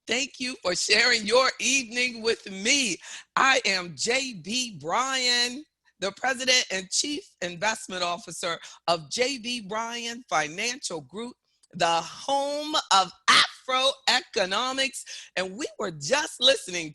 Thank you for sharing your evening with me. I am JB Bryan, the President and Chief Investment Officer of JB Bryan Financial Group, the home of AfroEconomics. And we were listening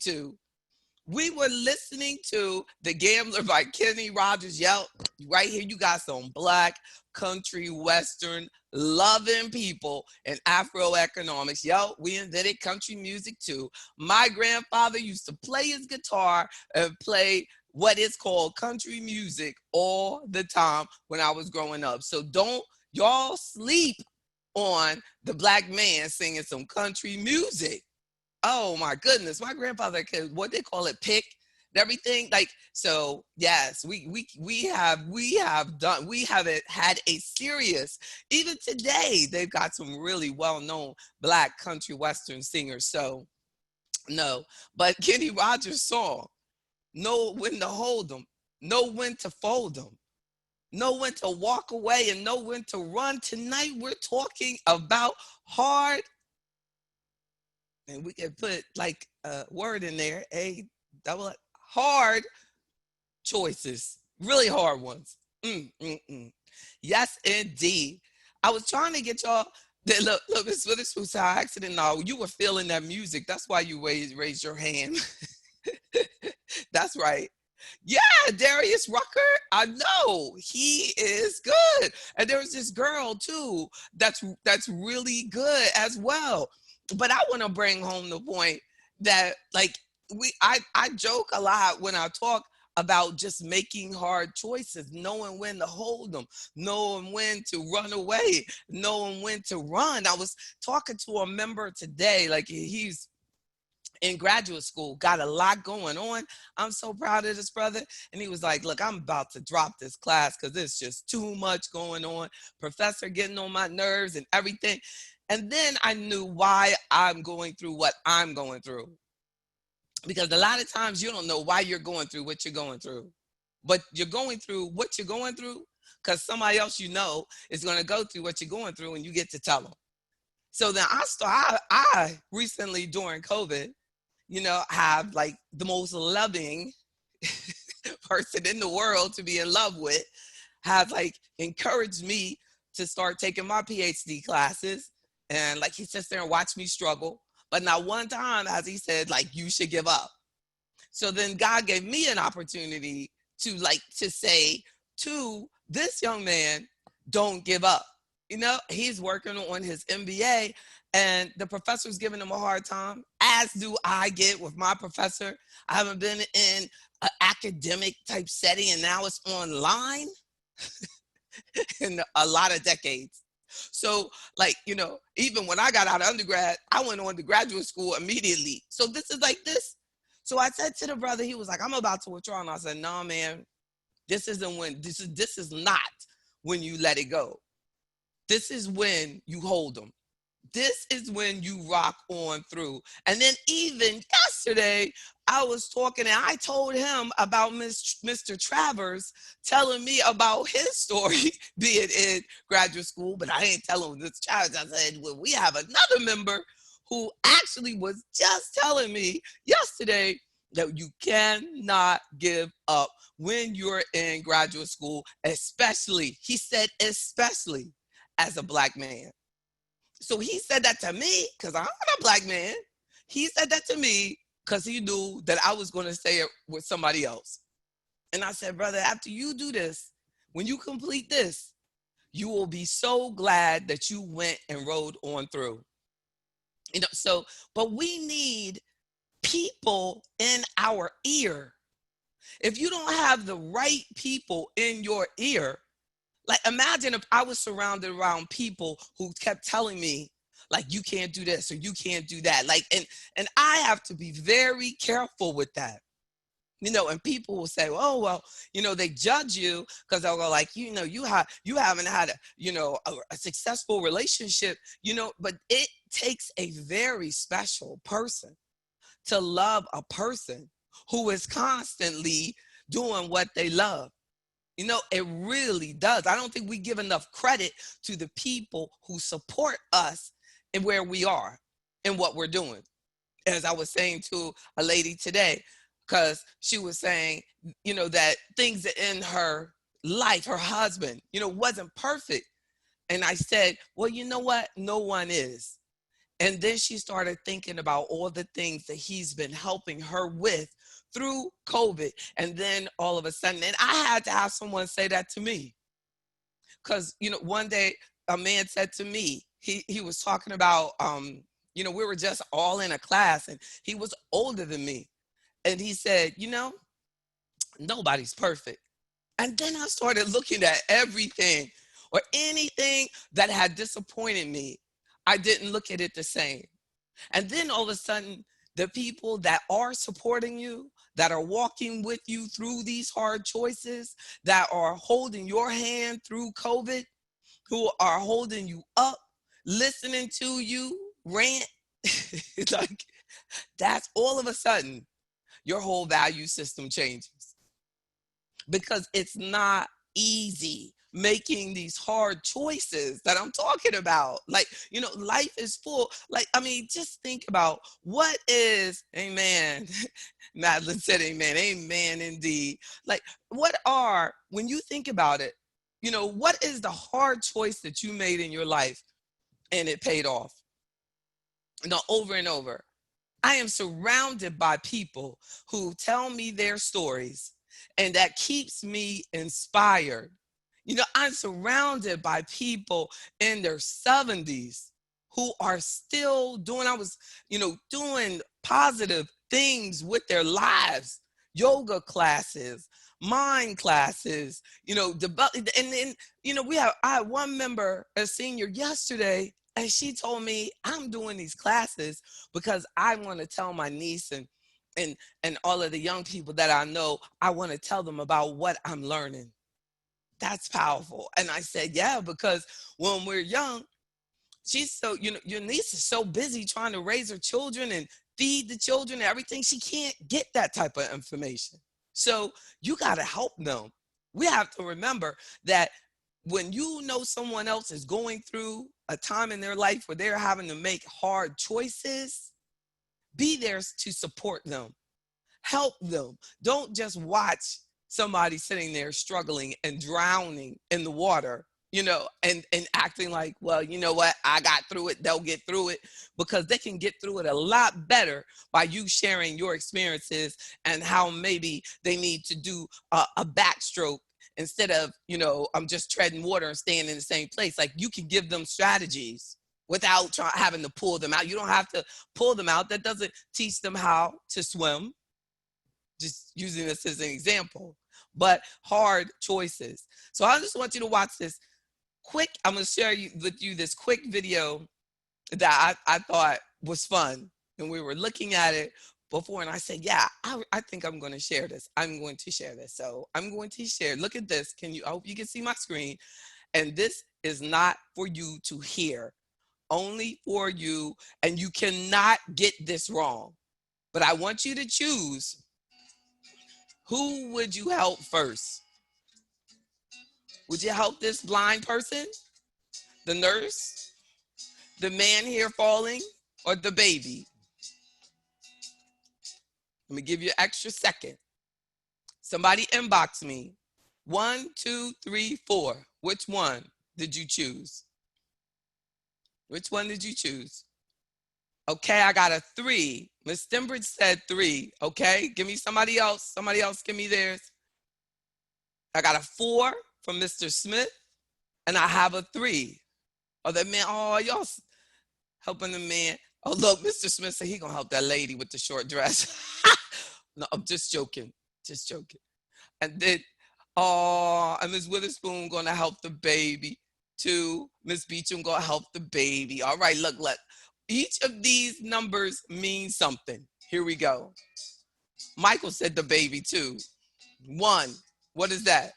to The Gambler by Kenny Rogers. Yep, right here you got some black country western loving people in Afroeconomics. Yo, we invented country music too. My grandfather used to play his guitar and play what is called country music all the time when I was growing up. So don't y'all sleep on the black man singing some country music. Oh my goodness, my grandfather could, what they call it, pick and everything. Like, so yes, we haven't had a serious, even today they've got some really well-known black country western singers. So no, but Kenny Rogers' song, know when to hold them, know when to fold them, know when to walk away, and know when to run. Tonight we're talking about hard, and we can put like a word in there, hard choices, really hard ones. Yes, indeed. I was trying to get y'all. Look, this was by accident. Now you were feeling that music. That's why you raised your hand. That's right. Yeah, Darius Rucker. I know he is good, and there was this girl too that's really good as well. But I want to bring home the point that like I joke a lot when I talk about just making hard choices, knowing when to hold them, knowing when to run away, knowing when to run. I was talking to a member today, like he's in graduate school, got a lot going on. I'm so proud of this brother. And he was like, look, I'm about to drop this class because there's just too much going on. Professor getting on my nerves and everything. And then I knew why I'm going through what I'm going through. Because a lot of times you don't know why you're going through what you're going through. But you're going through what you're going through because somebody else you know is going to go through what you're going through and you get to tell them. So then I recently during COVID, have like the most loving person in the world to be in love with, have like encouraged me to start taking my PhD classes. And like he sits there and watch me struggle. But not one time has he said, like, you should give up. So then God gave me an opportunity to say to this young man, don't give up. He's working on his MBA and the professor's giving him a hard time, as do I get with my professor. I haven't been in an academic type setting and now it's online in a lot of decades. So like, even when I got out of undergrad, I went on to graduate school immediately. So this is like this. So I said to the brother, he was like, I'm about to withdraw. And I said, no, man, this is not when you let it go. This is when you hold them. This is when you rock on through. And then even yesterday, I was talking and I told him about Mr. Travers telling me about his story being in graduate school, but I didn't tell him Mr. Travers. I said, well, we have another member who actually was just telling me yesterday that you cannot give up when you're in graduate school, especially, he said, especially as a black man. So he said that to me because I'm not a black man. He said that to me because he knew that I was going to say it with somebody else. And I said, brother, after you do this, when you complete this, you will be so glad that you went and rode on through. But we need people in our ear. If you don't have the right people in your ear, like imagine if I was surrounded around people who kept telling me, like, you can't do this or you can't do that. Like, and I have to be very careful with that. And people will say, oh, well, they judge you because they'll go like, you haven't had a successful relationship, but it takes a very special person to love a person who is constantly doing what they love. It really does. I don't think we give enough credit to the people who support us and where we are. in what we're doing. As I was saying to a lady today, because she was saying, that things in her life, her husband, wasn't perfect. And I said, well, you know what? No one is. And then she started thinking about all the things that he's been helping her with through COVID. And then all of a sudden, and I had to have someone say that to me. Because, one day a man said to me, he was talking about, we were just all in a class and he was older than me. And he said, nobody's perfect. And then I started looking at everything or anything that had disappointed me. I didn't look at it the same. And then all of a sudden, the people that are supporting you, that are walking with you through these hard choices, that are holding your hand through COVID, who are holding you up, listening to you rant, like that's all of a sudden your whole value system changes, because it's not easy making these hard choices that I'm talking about. Like, life is full. Like, I mean, just think about what is, amen. Madeline said amen. Amen indeed. Like, when you think about it, what is the hard choice that you made in your life and it paid off? Over and over. I am surrounded by people who tell me their stories, and that keeps me inspired. I'm surrounded by people in their 70s who are still doing positive things with their lives, yoga classes, mind classes, and then, I had one member, a senior yesterday, and she told me, I'm doing these classes because I want to tell my niece and all of the young people that I know, I want to tell them about what I'm learning. That's powerful. And I said, yeah, because when we're young, she's so, your niece is so busy trying to raise her children and feed the children and everything. She can't get that type of information. So you got to help them. We have to remember that when someone else is going through a time in their life where they're having to make hard choices, be there to support them, help them. Don't just watch somebody sitting there struggling and drowning in the water, and acting like, well, you know what, I got through it, they'll get through it, because they can get through it a lot better by you sharing your experiences and how maybe they need to do a backstroke instead of, I'm just treading water and staying in the same place. Like, you can give them strategies without having to pull them out. You don't have to pull them out. That doesn't teach them how to swim. Just using this as an example, but hard choices. So I just want you to watch this quick. I'm going to share with you this quick video that I thought was fun. And we were looking at it before, and I said, yeah, I think I'm going to share this. I'm going to share this. So I'm going to share. Look at this. I hope you can see my screen. And this is not for you to hear, only for you. And you cannot get this wrong. But I want you to choose, who would you help first? Would you help this blind person, the nurse, the man here falling, or the baby? Let me give you an extra second. Somebody inbox me. 1, 2, 3, 4. Which one did you choose? Which one did you choose? Okay, I got a 3. Miss Stimbridge said 3. Okay, give me somebody else. Somebody else give me theirs. I got a 4 from Mr. Smith, and I have a 3. Oh, that man, oh, y'all helping the man. Oh, look, Mr. Smith said he gonna help that lady with the short dress. No, I'm just joking. Just joking. And then, oh, and Ms. Witherspoon gonna help the baby too. Miss Beecham gonna help the baby. All right, look. Each of these numbers means something. Here we go. Michael said the baby too. 1. What is that?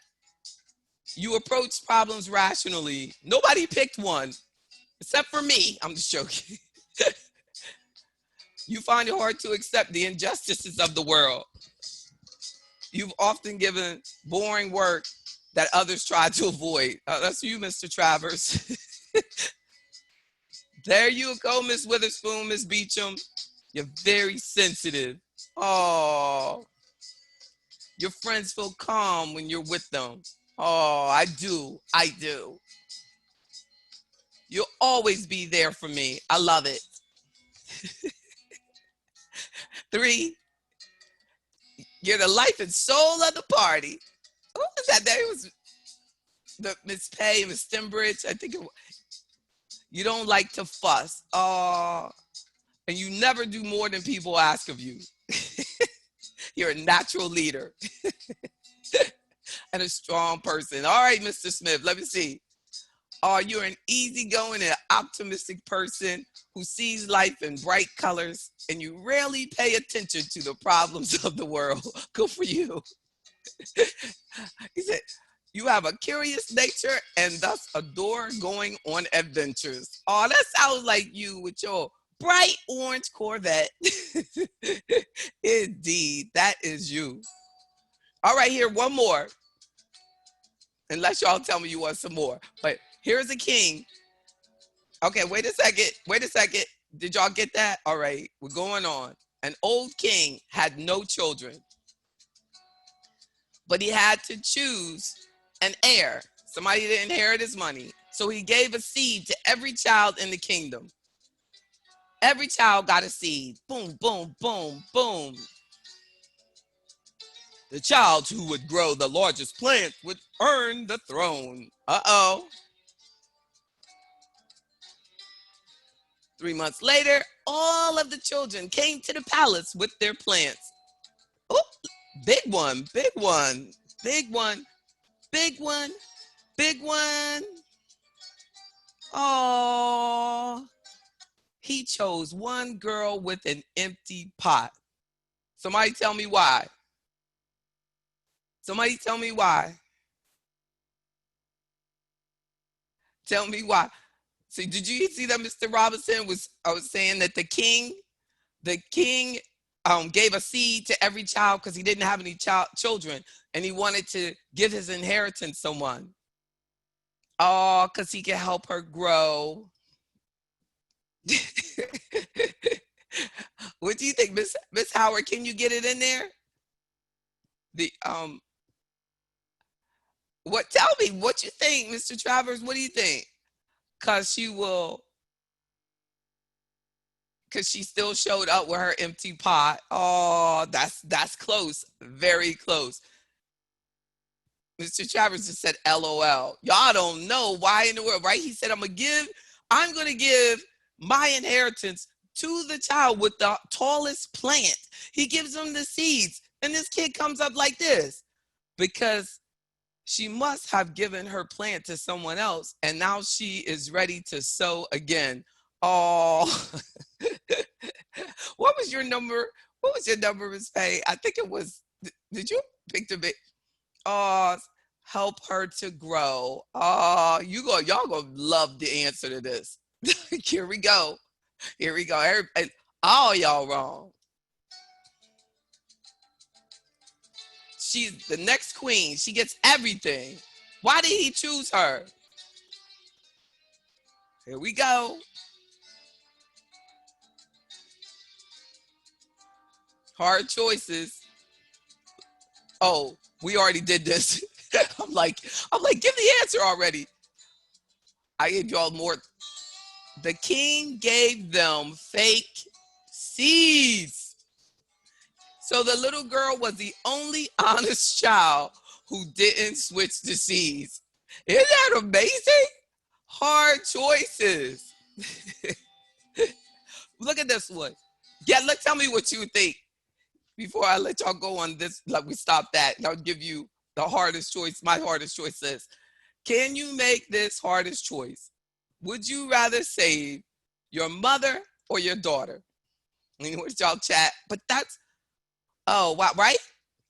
You approach problems rationally. Nobody picked 1, except for me. I'm just joking. You find it hard to accept the injustices of the world. You've often given boring work that others try to avoid. That's you, Mr. Travers. There you go, Miss Witherspoon, Miss Beecham. You're very sensitive. Oh, your friends feel calm when you're with them. Oh, I do. I do. You'll always be there for me. I love it. 3, you're the life and soul of the party. Who was that? That was the Miss Pay, Miss Stimbridge. I think you don't like to fuss. Oh, and you never do more than people ask of you. You're a natural leader and a strong person. All right, Mr. Smith, let me see. Oh, you're an easygoing and optimistic person who sees life in bright colors, and you rarely pay attention to the problems of the world. Good for you. He said, you have a curious nature and thus adore going on adventures. Oh, that sounds like you with your bright orange Corvette. Indeed, that is you. All right, here, one more. Unless y'all tell me you want some more. But here's a king. Okay, wait a second. Wait a second. Did y'all get that? All right, we're going on. An old king had no children, but he had to choose an heir, somebody to inherit his money. So he gave a seed to every child in the kingdom. Every child got a seed. Boom, boom, boom, boom. The child who would grow the largest plant would earn the throne. Uh-oh. 3 months later, all of the children came to the palace with their plants. Oh, big one, big one, big one, big one, big one. Oh, he chose one girl with an empty pot. Somebody tell me why. Somebody tell me why. Tell me why. See, did you see that Mr. Robinson I was saying that the king gave a seed to every child because he didn't have any children, and he wanted to give his inheritance to someone. Oh, because he can help her grow. What do you think, Miss Howard? Can you get it in there? The what? Tell me what you think, Mr. Travers. What do you think? Because she still showed up with her empty pot. Oh, that's close, very close. Mr. Travers just said LOL. Y'all don't know why in the world, right? He said, I'm gonna give my inheritance to the child with the tallest plant. He gives them the seeds, and this kid comes up like this because she must have given her plant to someone else, and now she is ready to sow again. Oh, what was your number? What was your number, Ms. Pay? I think it was. Did you pick the big? Oh, help her to grow. Oh, y'all gonna love the answer to this. Here we go. Here we go. All y'all wrong. She's the next queen. She gets everything. Why did he choose her? Here we go. Hard choices. Oh, we already did this. I'm like, give the answer already. I gave y'all more. The king gave them fake seeds. So the little girl was the only honest child who didn't switch the seeds. Isn't that amazing? Hard choices. Look at this one. Yeah, tell me what you think before I let y'all go on this. Like we stop that. And I'll give you the hardest choice. My hardest choice is, can you make this hardest choice? Would you rather save your mother or your daughter? You know what y'all chat? But that's wow, right?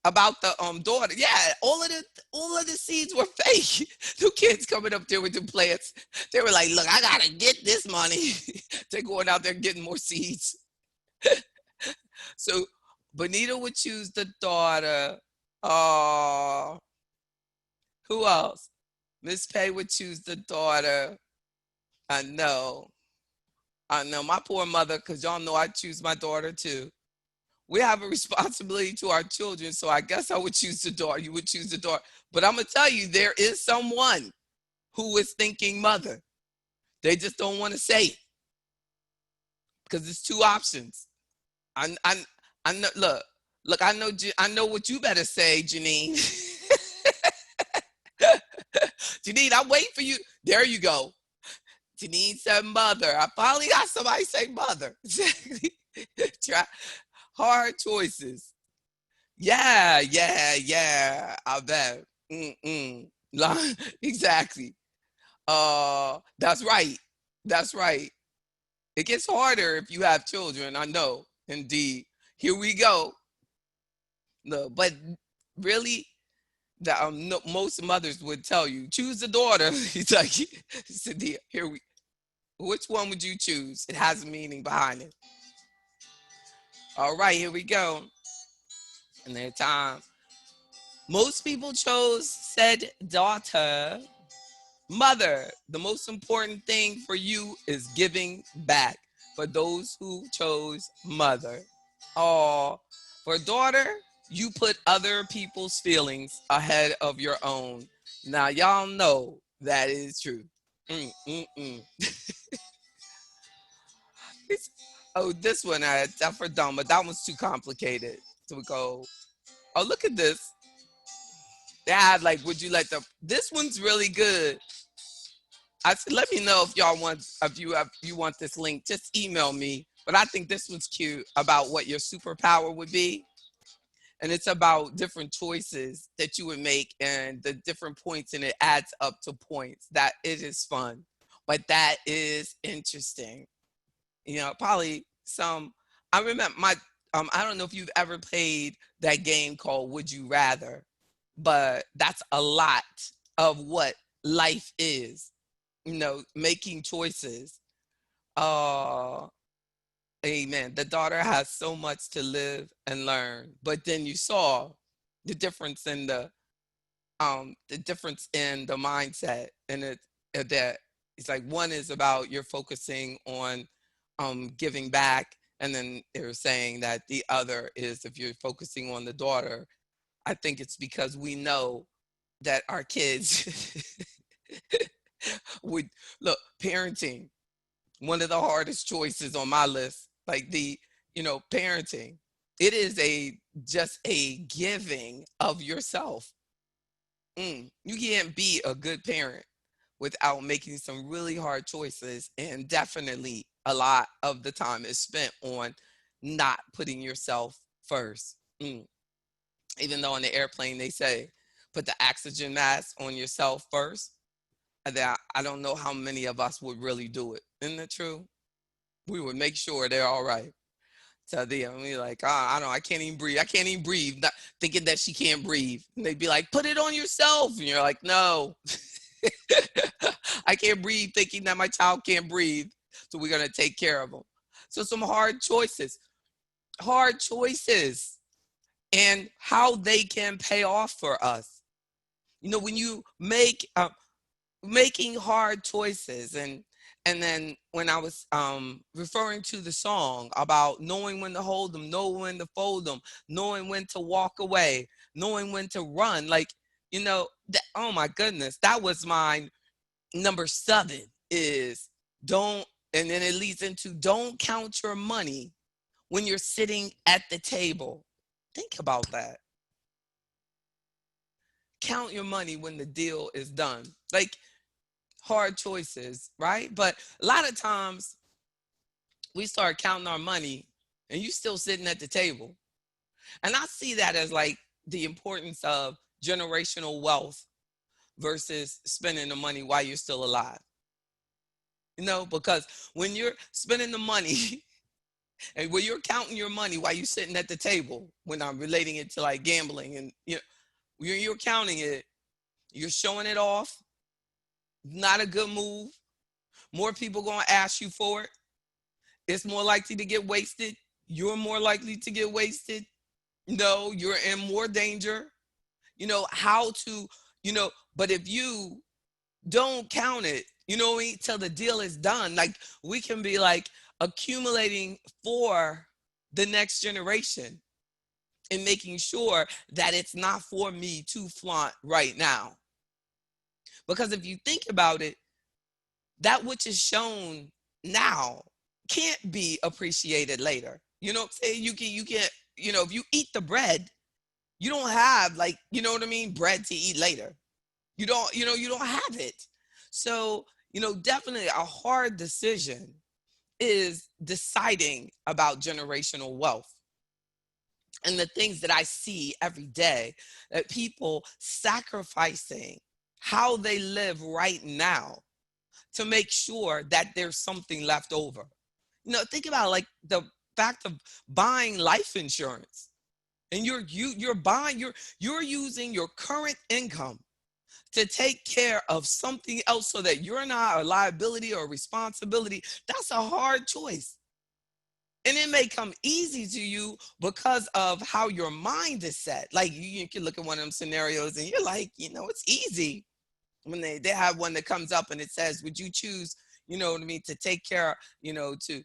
About the daughter. Yeah, all of the seeds were fake. Two kids coming up there with the plants. They were like, look, I gotta get this money. They're going out there getting more seeds. So Bonita would choose the daughter. Oh, who else? Miss Pay would choose the daughter. I know. I know my poor mother, because y'all know I choose my daughter too. We have a responsibility to our children, so I guess I would choose the daughter. You would choose the daughter. But I'm going to tell you, there is someone who is thinking mother. They just don't want to say it because it's two options. I, I, I know, look, I know what you better say, Janine. Janine, I'm waiting for you. There you go. Janine said mother. I finally got somebody say mother. Try hard choices. Yeah, yeah, yeah. I bet. Mm-mm. Exactly. That's right. That's right. It gets harder if you have children. I know. Indeed. Here we go. No, but really, the, no, most mothers would tell you choose the daughter. He's like, Sadia, here we. Which one would you choose? It has a meaning behind it. All right, here we go. And their time. Most people chose said daughter. Mother, the most important thing for you is giving back. For those who chose mother. Oh, for daughter, you put other people's feelings ahead of your own. Now, y'all know that is true. Mm, mm, mm. Oh, this one, that's for dumb, but that one's too complicated. So we go, oh, look at this. They had like, would you let the, this one's really good. I said, let me know if y'all want, if you want this link, just email me. But I think this one's cute about what your superpower would be. And it's about different choices that you would make and the different points, and it adds up to points. That it is fun, but that is interesting. You know, probably some. I remember my. I don't know if you've ever played that game called Would You Rather, but that's a lot of what life is. You know, making choices. Uh, Amen. The daughter has so much to live and learn. But then you saw the difference in the mindset, and that it's like one is about you're focusing on giving back, and then they're saying that the other is if you're focusing on the daughter. I think it's because we know that our kids would look parenting, one of the hardest choices on my list, like parenting. It is a just a giving of yourself. You can't be a good parent without making some really hard choices, and definitely a lot of the time is spent on not putting yourself first. Even though on the airplane they say put the oxygen mask on yourself first, that I don't know how many of us would really do it. Isn't that true? We would make sure they're all right. So them, we like, I don't know, I can't even breathe. I can't even breathe. Not thinking that she can't breathe. And they'd be like, put it on yourself. And you're like, no, I can't breathe, thinking that my child can't breathe. So we're gonna take care of them. So some hard choices, and how they can pay off for us. You know, when you making hard choices, and then when I was referring to the song about knowing when to hold them, knowing when to fold them, knowing when to walk away, knowing when to run, like, that, oh my goodness, that was my number 7 is don't, and then it leads into don't count your money when you're sitting at the table. Think about that. Count your money when the deal is done. Like, hard choices, right? But a lot of times we start counting our money and you still sitting at the table. And I see that as like the importance of generational wealth versus spending the money while you're still alive. Because when you're spending the money and when you're counting your money while you're sitting at the table, when I'm relating it to like gambling, and when you're counting it, you're showing it off. Not a good move. More people going to ask you for it. It's more likely to get wasted. You're more likely to get wasted. No, you're in more danger. How to, but if you don't count it, till the deal is done, like we can be like, accumulating for the next generation and making sure that it's not for me to flaunt right now. Because if you think about it, that which is shown now can't be appreciated later. You know what I'm saying? You can't, if you eat the bread, you don't have, like, you know what I mean, bread to eat later. You don't have it. So, definitely a hard decision is deciding about generational wealth. And the things that I see every day, that people sacrificing how they live right now to make sure that there's something left over. Think about, like, the fact of buying life insurance, and you're using your current income to take care of something else so that you're not a liability or a responsibility. That's a hard choice. And it may come easy to you because of how your mind is set. Like, you can look at one of them scenarios and you're like, it's easy. When they have one that comes up and it says, would you choose, what I mean, to take care, to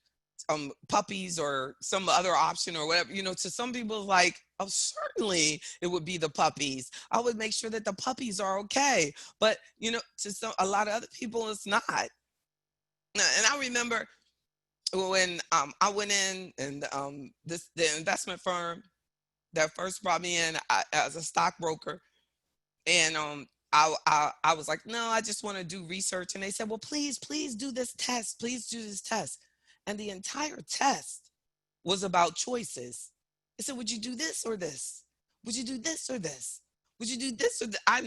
puppies or some other option or whatever, to some people, like, oh, certainly it would be the puppies. I would make sure that the puppies are okay. But, to a lot of other people, it's not. And I remember when I went in, and the investment firm that first brought me in as a stockbroker, and I was like, no, I just want to do research. And they said, well, please do this test. Please do this test. And the entire test was about choices. They said, would you do this or this? Would you do this or this? Would you do this or that? I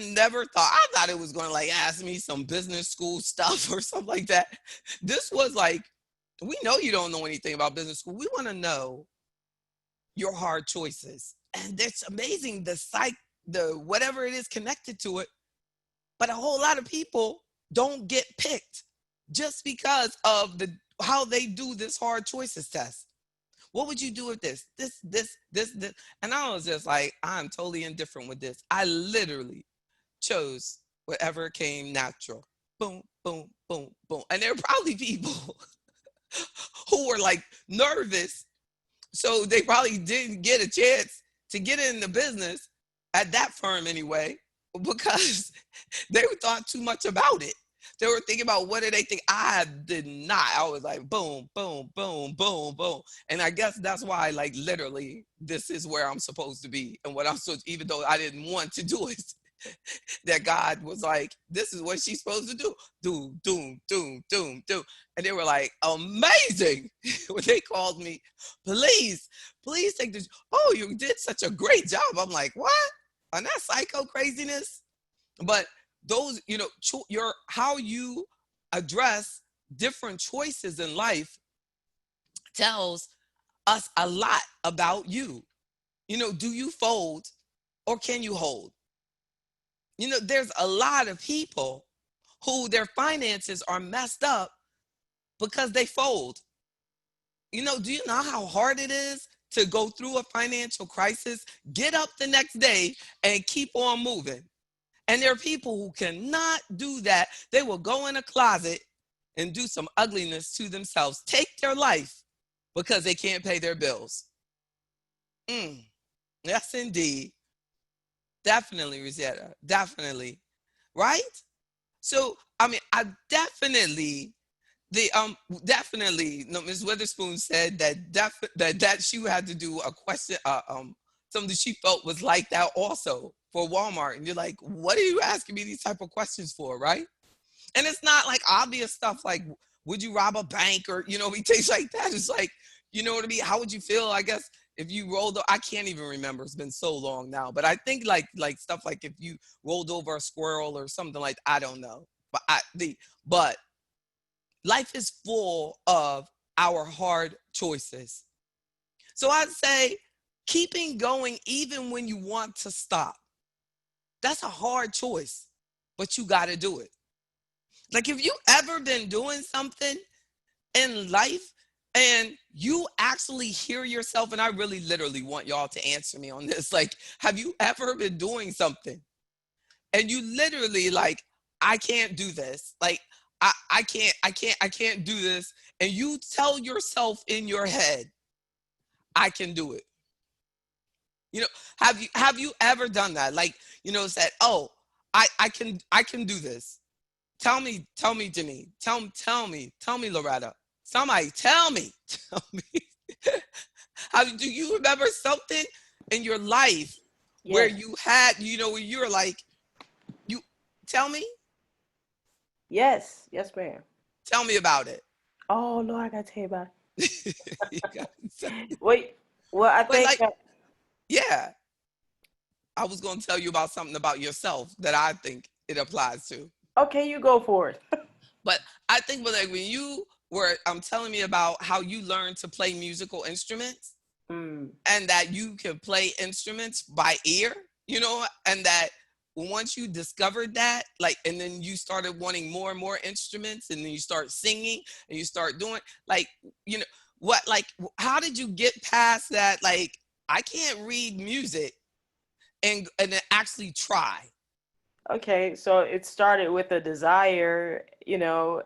thought it was going to, like, ask me some business school stuff or something like that. This was like, we know you don't know anything about business school. We want to know your hard choices. And it's amazing, the whatever it is connected to it. But a whole lot of people don't get picked just because of how they do this hard choices test. What would you do with this? This? And I was just like, I'm totally indifferent with this. I literally chose whatever came natural. Boom, boom, boom, boom. And there are probably people who were, like, nervous. So they probably didn't get a chance to get in the business at that firm anyway, because they thought too much about it. They were thinking about, what did they think? I did not. I was like, boom, boom, boom, boom, boom. And I guess that's why, like, literally, this is where I'm supposed to be. And what I'm supposed, even though I didn't want to do it, that God was like, this is what she's supposed to do. Doom, doom, doom, doom, doom. And they were like, amazing. When they called me, please take this. Oh, you did such a great job. I'm like, what? On that psycho craziness? But those, how you address different choices in life tells us a lot about you. Do you fold or can you hold? There's a lot of people who their finances are messed up because they fold. Do you know how hard it is to go through a financial crisis, get up the next day, and keep on moving? And there are people who cannot do that. They will go in a closet and do some ugliness to themselves, take their life because they can't pay their bills. Yes, indeed. Definitely, Rosetta. Definitely. Right? So, I mean, I definitely, no, Ms. Witherspoon said that she had to do a question, something she felt was like that also for Walmart. And you're like, what are you asking me these type of questions for, right? And it's not like obvious stuff like, would you rob a bank, or, things like that. It's like, you know what I mean? How would you feel, I guess, if you rolled, I can't even remember. It's been so long now. But I think like stuff like if you rolled over a squirrel or something like, I don't know. But life is full of our hard choices. So I'd say keeping going even when you want to stop. That's a hard choice, but you got to do it. Like, if you ever been doing something in life and you actually hear yourself, and I really literally want y'all to answer me on this. Like, have you ever been doing something and you literally like, I can't do this. Like, I can't do this. And you tell yourself in your head, I can do it. You know, have you ever done that? Like, said, oh, I can do this. Tell me, Janine. Tell me, Loretta. Somebody tell me. Tell me. Do you remember something in your life where Yes. you had, where you were like, you tell me? Yes. Yes, ma'am. Tell me about it. Oh Lord, I gotta tell you about You gotta it. Wait. Well, I But think like, yeah, I was gonna tell you about something about yourself that I think it applies to. okay, you go for it. But I think like when you were telling me about how you learned to play musical instruments Mm. and that you can play instruments by ear, and that once you discovered that, like, and then you started wanting more and more instruments, and then you start singing and you start doing, like, you know, like, how did you get past that? Like, I can't read music and then actually try. Okay, so it started with a desire,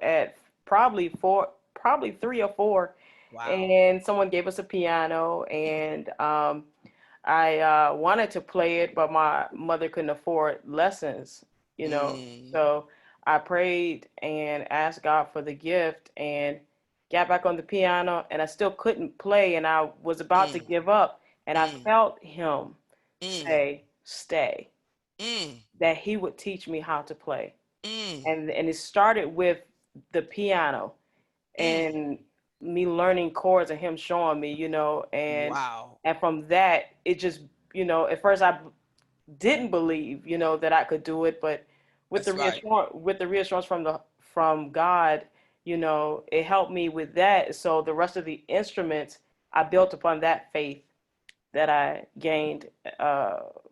at probably 3 or 4, Wow. and someone gave us a piano, and I wanted to play it, but my mother couldn't afford lessons. Mm, So I prayed and asked God for the gift and got back on the piano, and I still couldn't play, and I was about to mm, give up, and I mm, felt him mm, say, "Stay," mm, that he would teach me how to play. mm, And it started with the piano mm. and me learning chords and him showing me, Wow. and from that it just, at first I didn't believe, that I could do it, but That's right. with the reassurance from God, it helped me with that. So the rest of the instruments I built upon that faith that I gained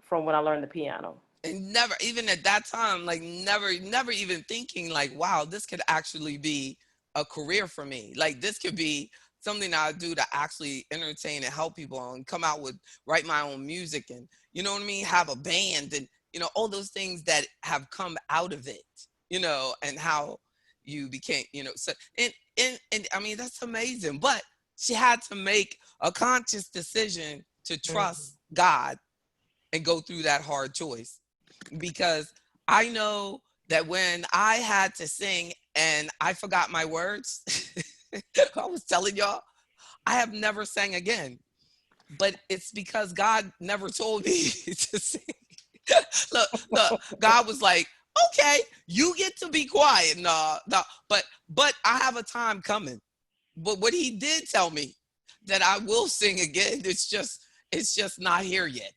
from when I learned the piano. And never, even at that time, like, never even thinking like, wow, this could actually be a career for me. Like, this could be something I do to actually entertain and help people and come out with, write my own music, and you know what I mean, have a band, and all those things that have come out of it, and how you became, so, and I mean, that's amazing. But she had to make a conscious decision to Mhm. trust God and go through that hard choice, because I know that when I had to sing and I forgot my words, I was telling y'all, I have never sang again. But it's because God never told me to sing. Look, God was like, okay, you get to be quiet. No, no, but I have a time coming. But what he did tell me that I will sing again. It's just not here yet.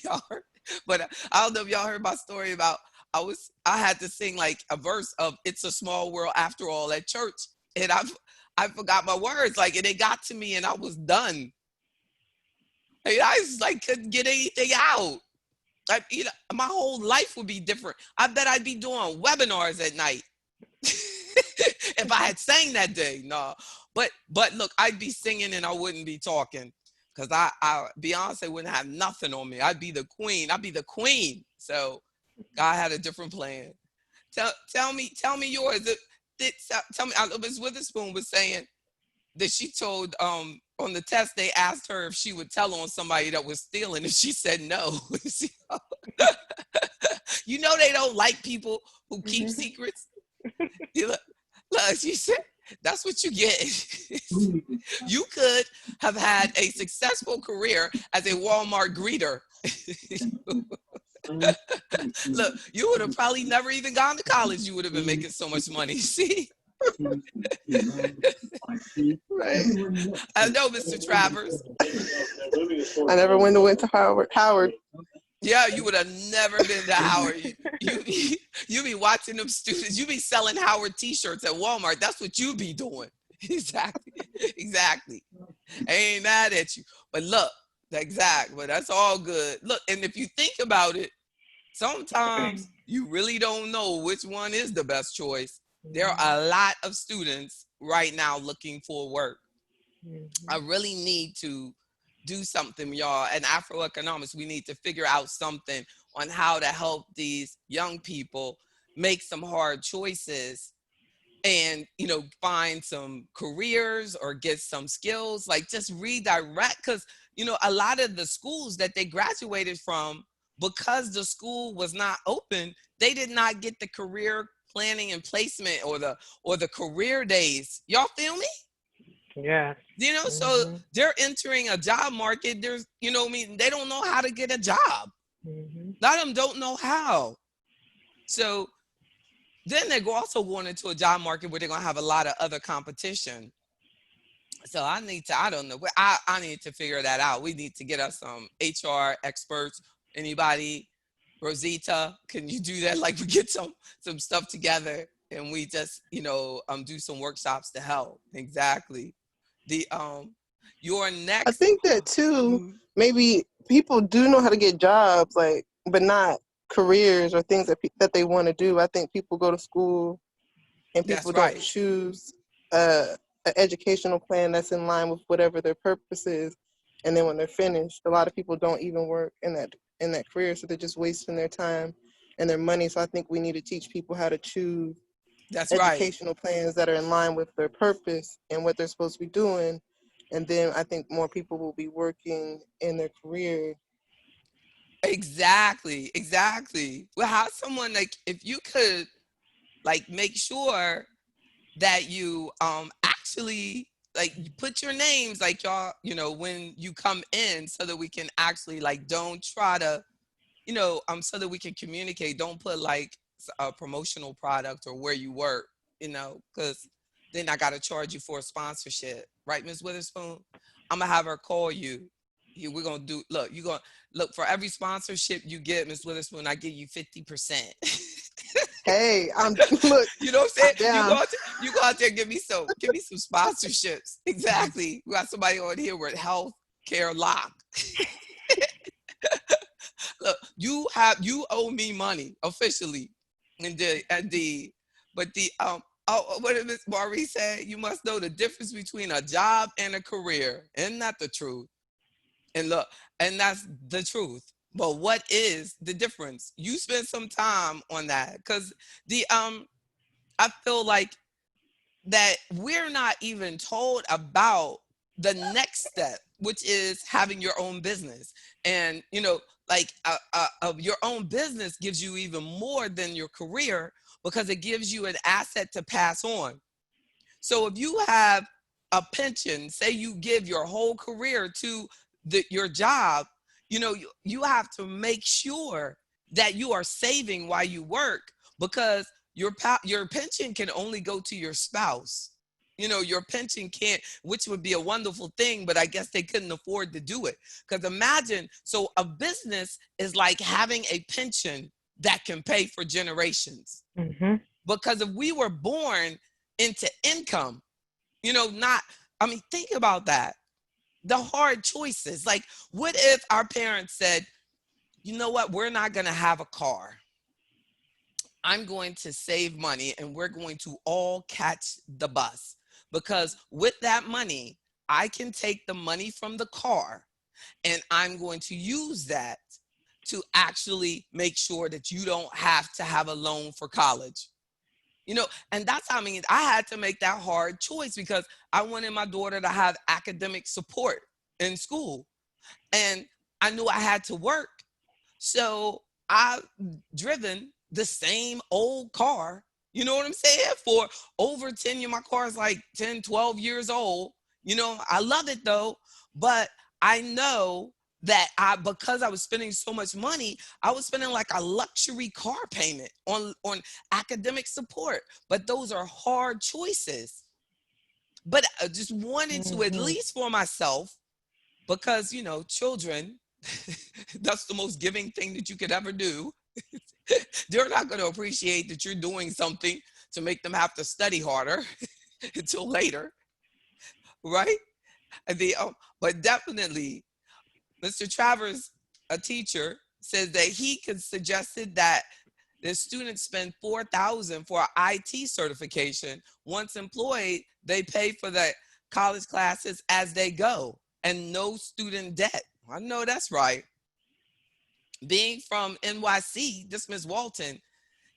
Y'all heard? But I don't know if y'all heard my story about I had to sing like a verse of "It's a Small World After All" at church, and I forgot my words, like, and it got to me, and I was done. And I just like couldn't get anything out. Like, my whole life would be different. I bet I'd be doing webinars at night if I had sang that day. No, but look, I'd be singing and I wouldn't be talking, because I Beyonce wouldn't have nothing on me. I'd be the queen. I'd be the queen. So God had a different plan. Tell me yours. Tell me. Miss Witherspoon was saying that she told on the test they asked her if she would tell on somebody that was stealing, and she said no. They don't like people who keep Mhm. secrets. You look, she said, that's what you get. You could have had a successful career as a Walmart greeter. Look, you would have probably never even gone to college. You would have been making so much money. See? Right. I know, Mr. Travers. I never went to Howard. Howard. Yeah, you would have never been to Howard. You be watching them students. You be selling Howard T-shirts at Walmart. That's what you be doing. Exactly. Exactly. I ain't mad at you. But look, but that's all good. Look, and if you think about it, sometimes you really don't know which one is the best choice. There are a lot of students right now looking for work. I Mhm. really need to do something, y'all. And AfroEconomics, we need to figure out something on how to help these young people make some hard choices and, find some careers or get some skills, like just redirect. Because, a lot of the schools that they graduated from, because the school was not open, they did not get the career planning and placement or the career days. Y'all feel me? Yes. So Mhm. they're entering a job market. There's, I mean, they don't know how to get a job. Mhm. A lot of them don't know how. So then they're also going into a job market where they're going to have a lot of other competition. So I don't know. I need to figure that out. We need to get us some HR experts. Anybody? Rosita, can you do that? Like we get some stuff together and we just, do some workshops to help. Exactly. The your I next think that too, Mhm. maybe people do know how to get jobs, like, but not careers or things that they want to do. I think people go to school and That's people don't right. choose an educational plan that's in line with whatever their purpose is. And then when they're finished, a lot of people don't even work in that career, so they're just wasting their time and their money. So I think we need to teach people how to choose That's right. educational plans that are in line with their purpose and what they're supposed to be doing. And then I think more people will be working in their career. Exactly. Exactly. Well, how someone like if you could like make sure that you actually like you put your names like y'all, when you come in so that we can actually like don't try to, so that we can communicate. Don't put like a promotional product or where you work, because then I gotta charge you for a sponsorship, right, Miss Witherspoon? I'm gonna have her call you. We're gonna do look, you're gonna look for every sponsorship you get, Miss Witherspoon, I give you 50%. Hey, I'm look, You know what I'm saying? I'm down. You go out there and give me some sponsorships. Exactly. We got somebody on here with health care lock. Look, you owe me money officially. And but the what did Miss Maurice say? You must know the difference between a job and a career. Isn't that the truth? And look, and that's the truth. But what is the difference? You spend some time on that because the I feel like that we're not even told about the next step, which is having your own business. And, like your own business gives you even more than your career because it gives you an asset to pass on. So if you have a pension, say you give your whole career to your job, you have to make sure that you are saving while you work because your pension can only go to your spouse. Your pension can't, which would be a wonderful thing, but I guess they couldn't afford to do it. Because imagine, so a business is like having a pension that can pay for generations. Mhm. Because if we were born into income, not, I mean, think about that. The hard choices. Like, what if our parents said, you know what, we're not going to have a car. I'm going to save money and we're going to all catch the bus. Because with that money, I can take the money from the car and I'm going to use that to actually make sure that you don't have to have a loan for college. And that's how, I mean, I had to make that hard choice because I wanted my daughter to have academic support in school. And I knew I had to work. So I've driven the same old car, you know what I'm saying? For over 10 years, my car is like 10, 12 years old. I love it though, but I know that because I was spending so much money, I was spending like a luxury car payment on academic support. But those are hard choices. But I just wanted to, at Mhm. least for myself, because children, that's the most giving thing that you could ever do. They're not going to appreciate that you're doing something to make them have to study harder until later, right? But definitely, Mr. Travers, a teacher, says that he could suggested that the students spend $4,000 for an IT certification. Once employed, they pay for the college classes as they go, and no student debt. I know that's right. Being from NYC, this Ms. Walton,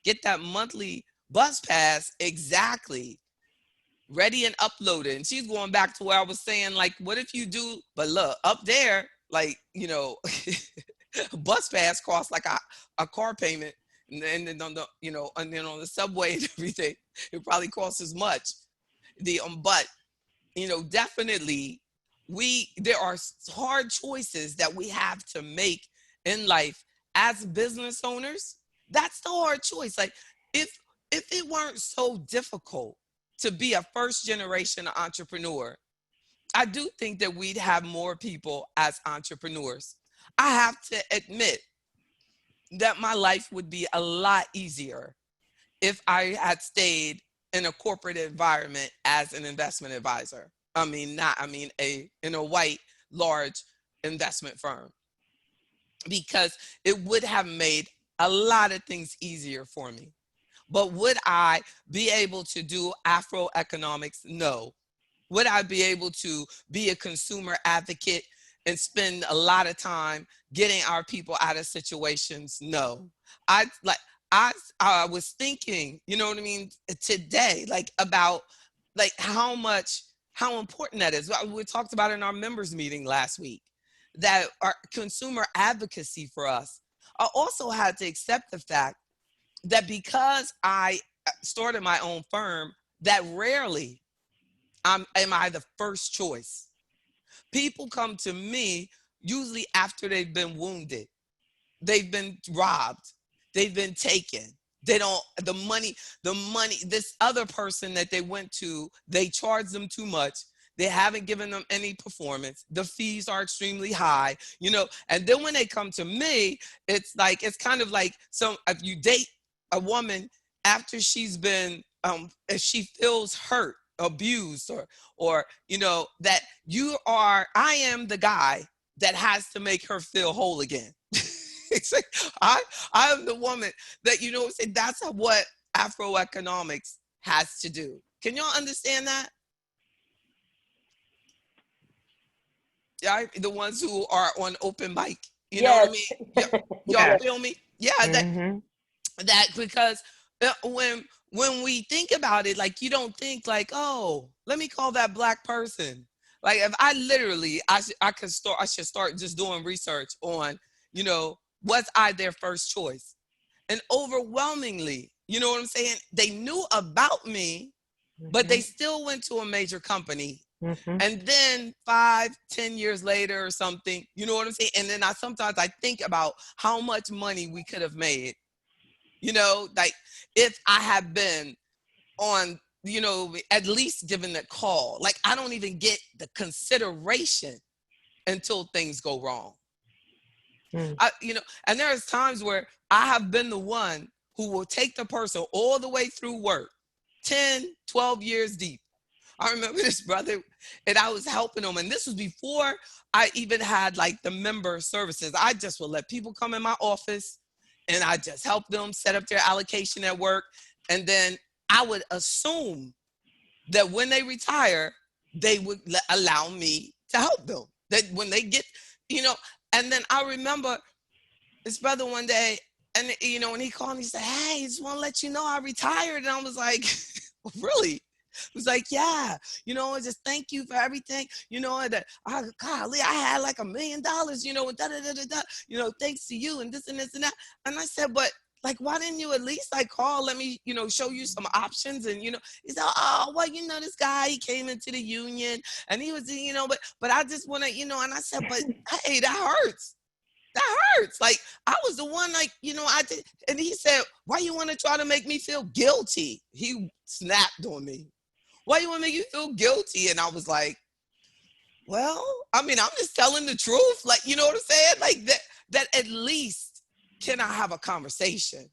get that monthly bus pass exactly ready and uploaded. And she's going back to where I was saying, like, what if you do, but look, up there, like, a bus pass costs like a car payment. And then on the, and then on the subway and everything, it probably costs as much. But definitely there are hard choices that we have to make in life as business owners. That's the hard choice. Like, if it weren't so difficult to be a first generation entrepreneur, I do think that we'd have more people as entrepreneurs. I have to admit that my life would be a lot easier if I had stayed in a corporate environment as an investment advisor. In a white, large investment firm, because it would have made a lot of things easier for me. But would I be able to do AfroEconomics? No. Would I be able to be a consumer advocate and spend a lot of time getting our people out of situations? No. I like I was thinking, you know what I mean, today, like, about like how important that is. We talked about in our members meeting last week, that our consumer advocacy for us. I also had to accept the fact that because I started my own firm, that rarely am I the first choice. People come to me usually after they've been wounded, they've been robbed, they've been taken. They don't, the money, this other person that they went to, they charge them too much. They haven't given them any performance. The fees are extremely high, and then when they come to me, it's kind of like, so if you date a woman after she's been, if she feels hurt, abused, or that I am the guy that has to make her feel whole again. It's like, I am the woman that, that's what AfroEconomics has to do. Can y'all understand that? Yeah, the ones who are on open mic, you know what I Yes. mean? Y'all Yes. feel me? Yeah, Mm-hmm. that because when we think about it, like, you don't think like, oh, let me call that black person. Like, if I literally, I should start just doing research on, was I their first choice? And overwhelmingly, you know what I'm saying, they knew about me, but they still went to a major company. Mm-hmm. And then 5-10 years later or something, you know what I'm saying? And then sometimes I think about how much money we could have made, like, if I had been on, at least given the call. Like, I don't even get the consideration until things go wrong. Mm. And there's times where I have been the one who will take the person all the way through work, 10-12 years deep. I remember this brother, and I was helping him, and this was before I even had like the member services. I just would let people come in my office, and I just help them set up their allocation at work. And then I would assume that when they retire, they would allow me to help them. That when they get, and then I remember this brother one day, and when he called me, he said, "Hey, just want to let you know I retired." And I was like, "Really?" He was like, "Yeah, just thank you for everything. That golly, I had like $1 million, and da da da da da, thanks to you and this and this and that." And I said, "But like, why didn't you at least like call? Let me, show you some options." And he said, "Oh, well, this guy, he came into the union and he was, but I just want to, And I said, "But hey, that hurts. That hurts. Like, I was the one, like, I did." And he said, "Why you want to try to make me feel guilty?" He snapped on me. "Why you want to make you feel guilty?" And I was like, "Well, I'm just telling the truth." Like, you know what I'm saying? Like, that at least can I have a conversation?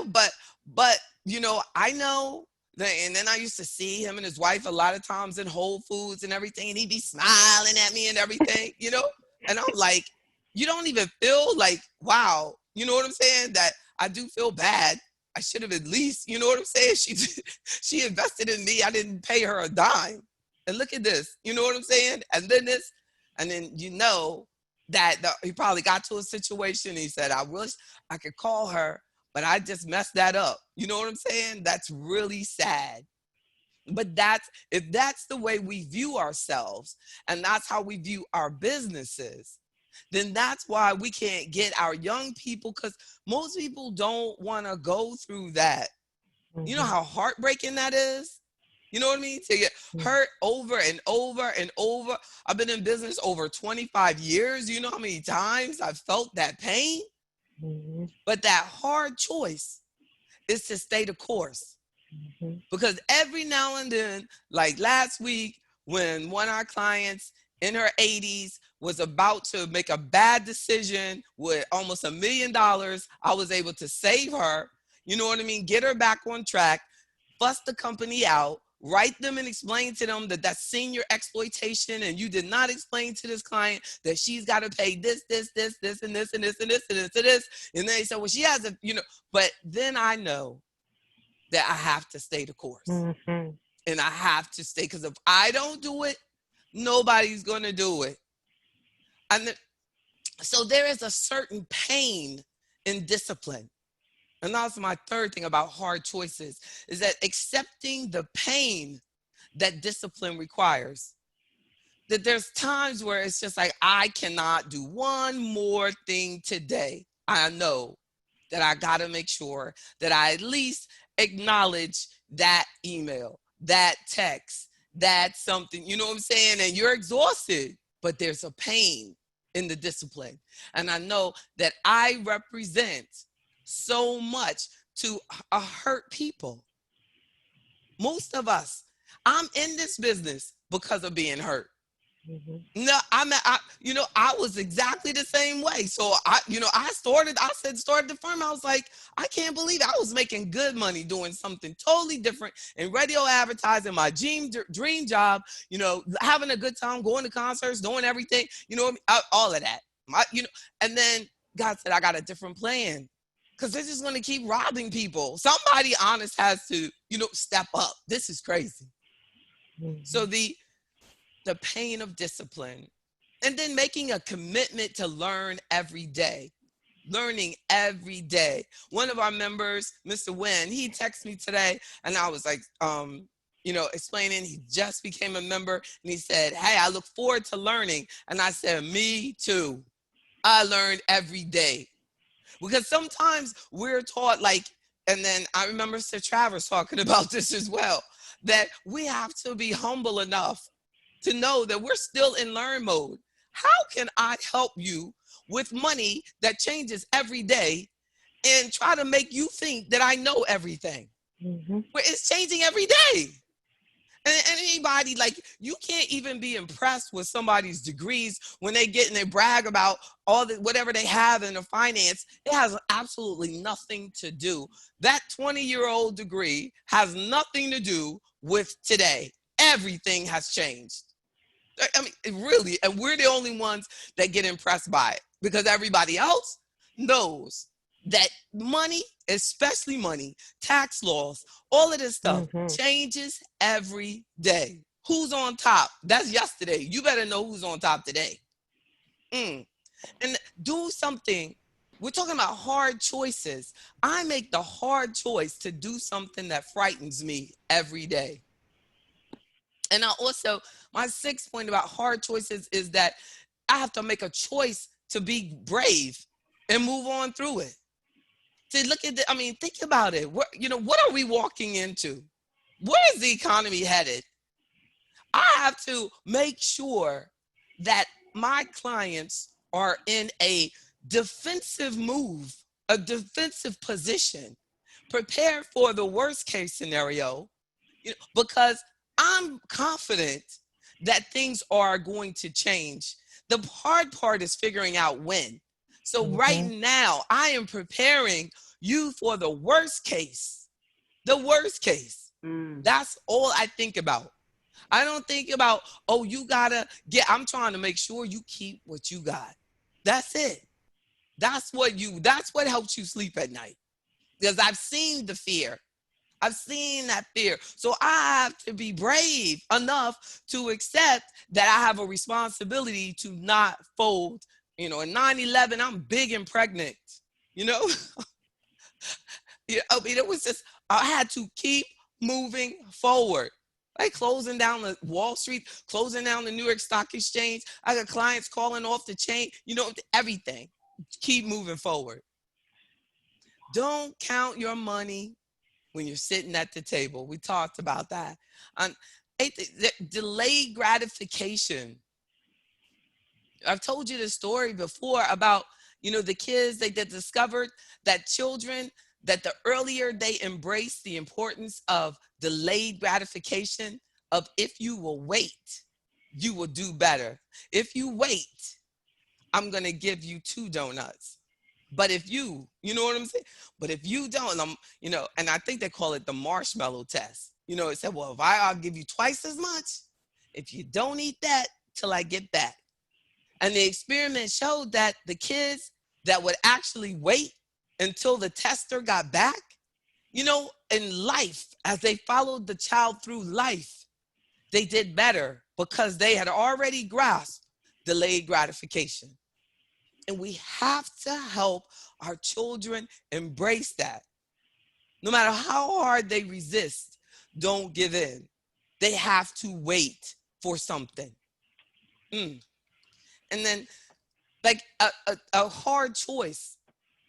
But I know that. And then I used to see him and his wife a lot of times in Whole Foods and everything, and he'd be smiling at me and everything, and I'm like, you don't even feel like, wow, you know what I'm saying? That I do feel bad. I should have at least, you know what I'm saying? She invested in me. I didn't pay her a dime. And look at this, you know what I'm saying? And then this, and then that he probably got to a situation. He said, "I wish I could call her, but I just messed that up. You know what I'm saying? That's really sad. But if that's the way we view ourselves and that's how we view our businesses, then that's why we can't get our young people, because most people don't want to go through that. You know how heartbreaking that is? You know what I mean? To get hurt over and over and over. I've been in business over 25 years. You know how many times I've felt that pain? But that hard choice is to stay the course. Because every now and then, like last week, when one of our clients in her 80s was about to make a bad decision with almost $1 million, I was able to save her, you know what I mean? Get her back on track, fuss the company out, write them and explain to them that that's senior exploitation, and you did not explain to this client that she's got to pay this, this, this, this, and this, and this, and this, and this, and this. And they said, well, she has a, but then I know that I have to stay the course. And I have to stay, because if I don't do it, nobody's going to do it. And so there is a certain pain in discipline. And that's my third thing about hard choices, is that accepting the pain that discipline requires. That there's times where it's just like, I cannot do one more thing today. I know that I got to make sure that I at least acknowledge that email, that text, that something, you know what I'm saying? And you're exhausted, but there's a pain in the discipline. And I know that I represent so much to hurt people. Most of us, I'm in this business because of being hurt. No, I was exactly the same way. So I started the firm. I was like, I can't believe it. I was making good money doing something totally different in radio advertising, my dream job, having a good time, going to concerts, doing everything, all of that. And then God said, I got a different plan, because they're just going to keep robbing people. Somebody honest has to, step up. This is crazy. So the pain of discipline, and then making a commitment to learn every day, learning every day. One of our members, Mr. Wynn, he texted me today, and I was like, explaining he just became a member, and he said, hey, I look forward to learning. And I said, me too. I learn every day, because sometimes we're taught and then I remember Sir Travers talking about this as well, that we have to be humble enough to know that we're still in learn mode. How can I help you with money that changes every day and try to make you think that I know everything? Where it's changing every day. And anybody, you can't even be impressed with somebody's degrees when they get and they brag about all the whatever they have in the finance. It has absolutely nothing to do. That 20-year-old degree has nothing to do with today. Everything has changed. I mean, really, and we're the only ones that get impressed by it, because everybody else knows that money, especially money, tax laws, all of this stuff changes every day. Who's on top? That's yesterday. You better know who's on top today. And do something. We're talking about hard choices. I make the hard choice to do something that frightens me every day. And I also, my sixth point about hard choices is that I have to make a choice to be brave and move on through it. To look at think about it. What are we walking into? Where is the economy headed? I have to make sure that my clients are in a defensive move, a defensive position, prepare for the worst case scenario, because I'm confident that things are going to change. The hard part is figuring out when. So right now, I am preparing you for the worst case. The worst case. That's all I think about. I don't think about, I'm trying to make sure you keep what you got. That's it. That's what helps you sleep at night. Because I've seen the fear. I've seen that fear. So I have to be brave enough to accept that I have a responsibility to not fold. In 9/11, I'm big and pregnant. I mean, it was just, I had to keep moving forward. Like closing down the Wall Street, closing down the New York Stock Exchange. I got clients calling off the chain, everything. Keep moving forward. Don't count your money when you're sitting at the table. We talked about that. Um, delayed gratification. I've told you this story before about, the kids, they discovered that children, that the earlier they embrace the importance of delayed gratification, of if you will wait, you will do better. If you wait, I'm going to give you 2 donuts. But if you know what I'm saying? But if you don't, and I think they call it the marshmallow test. It said, well, if I'll give you twice as much, if you don't eat that till I get back. And the experiment showed that the kids that would actually wait until the tester got back, in life, as they followed the child through life, they did better because they had already grasped delayed gratification. And we have to help our children embrace that. No matter how hard they resist, don't give in. They have to wait for something. And then, like a hard choice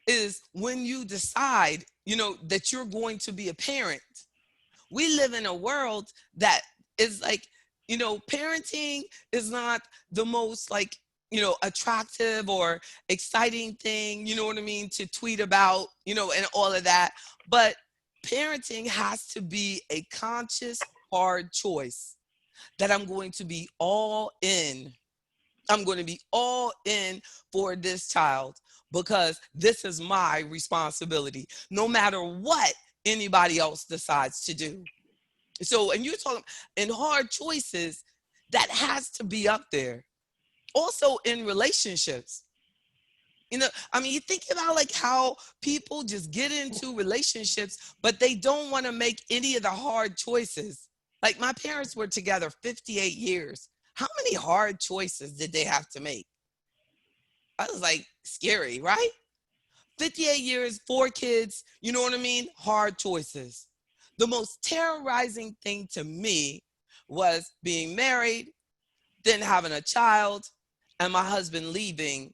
is when you decide, that you're going to be a parent. We live in a world that is like, parenting is not the most like, attractive or exciting thing, you know what I mean, to tweet about, and all of that. But parenting has to be a conscious, hard choice that I'm going to be all in. I'm going to be all in for this child because this is my responsibility, no matter what anybody else decides to do. So, and you're talking in hard choices, that has to be up there. Also in relationships, I mean, you think about like how people just get into relationships, but they don't want to make any of the hard choices. Like my parents were together 58 years. How many hard choices did they have to make? I was like, scary, right? 58 years, 4 kids, you know what I mean? Hard choices. The most terrorizing thing to me was being married, then having a child, and my husband leaving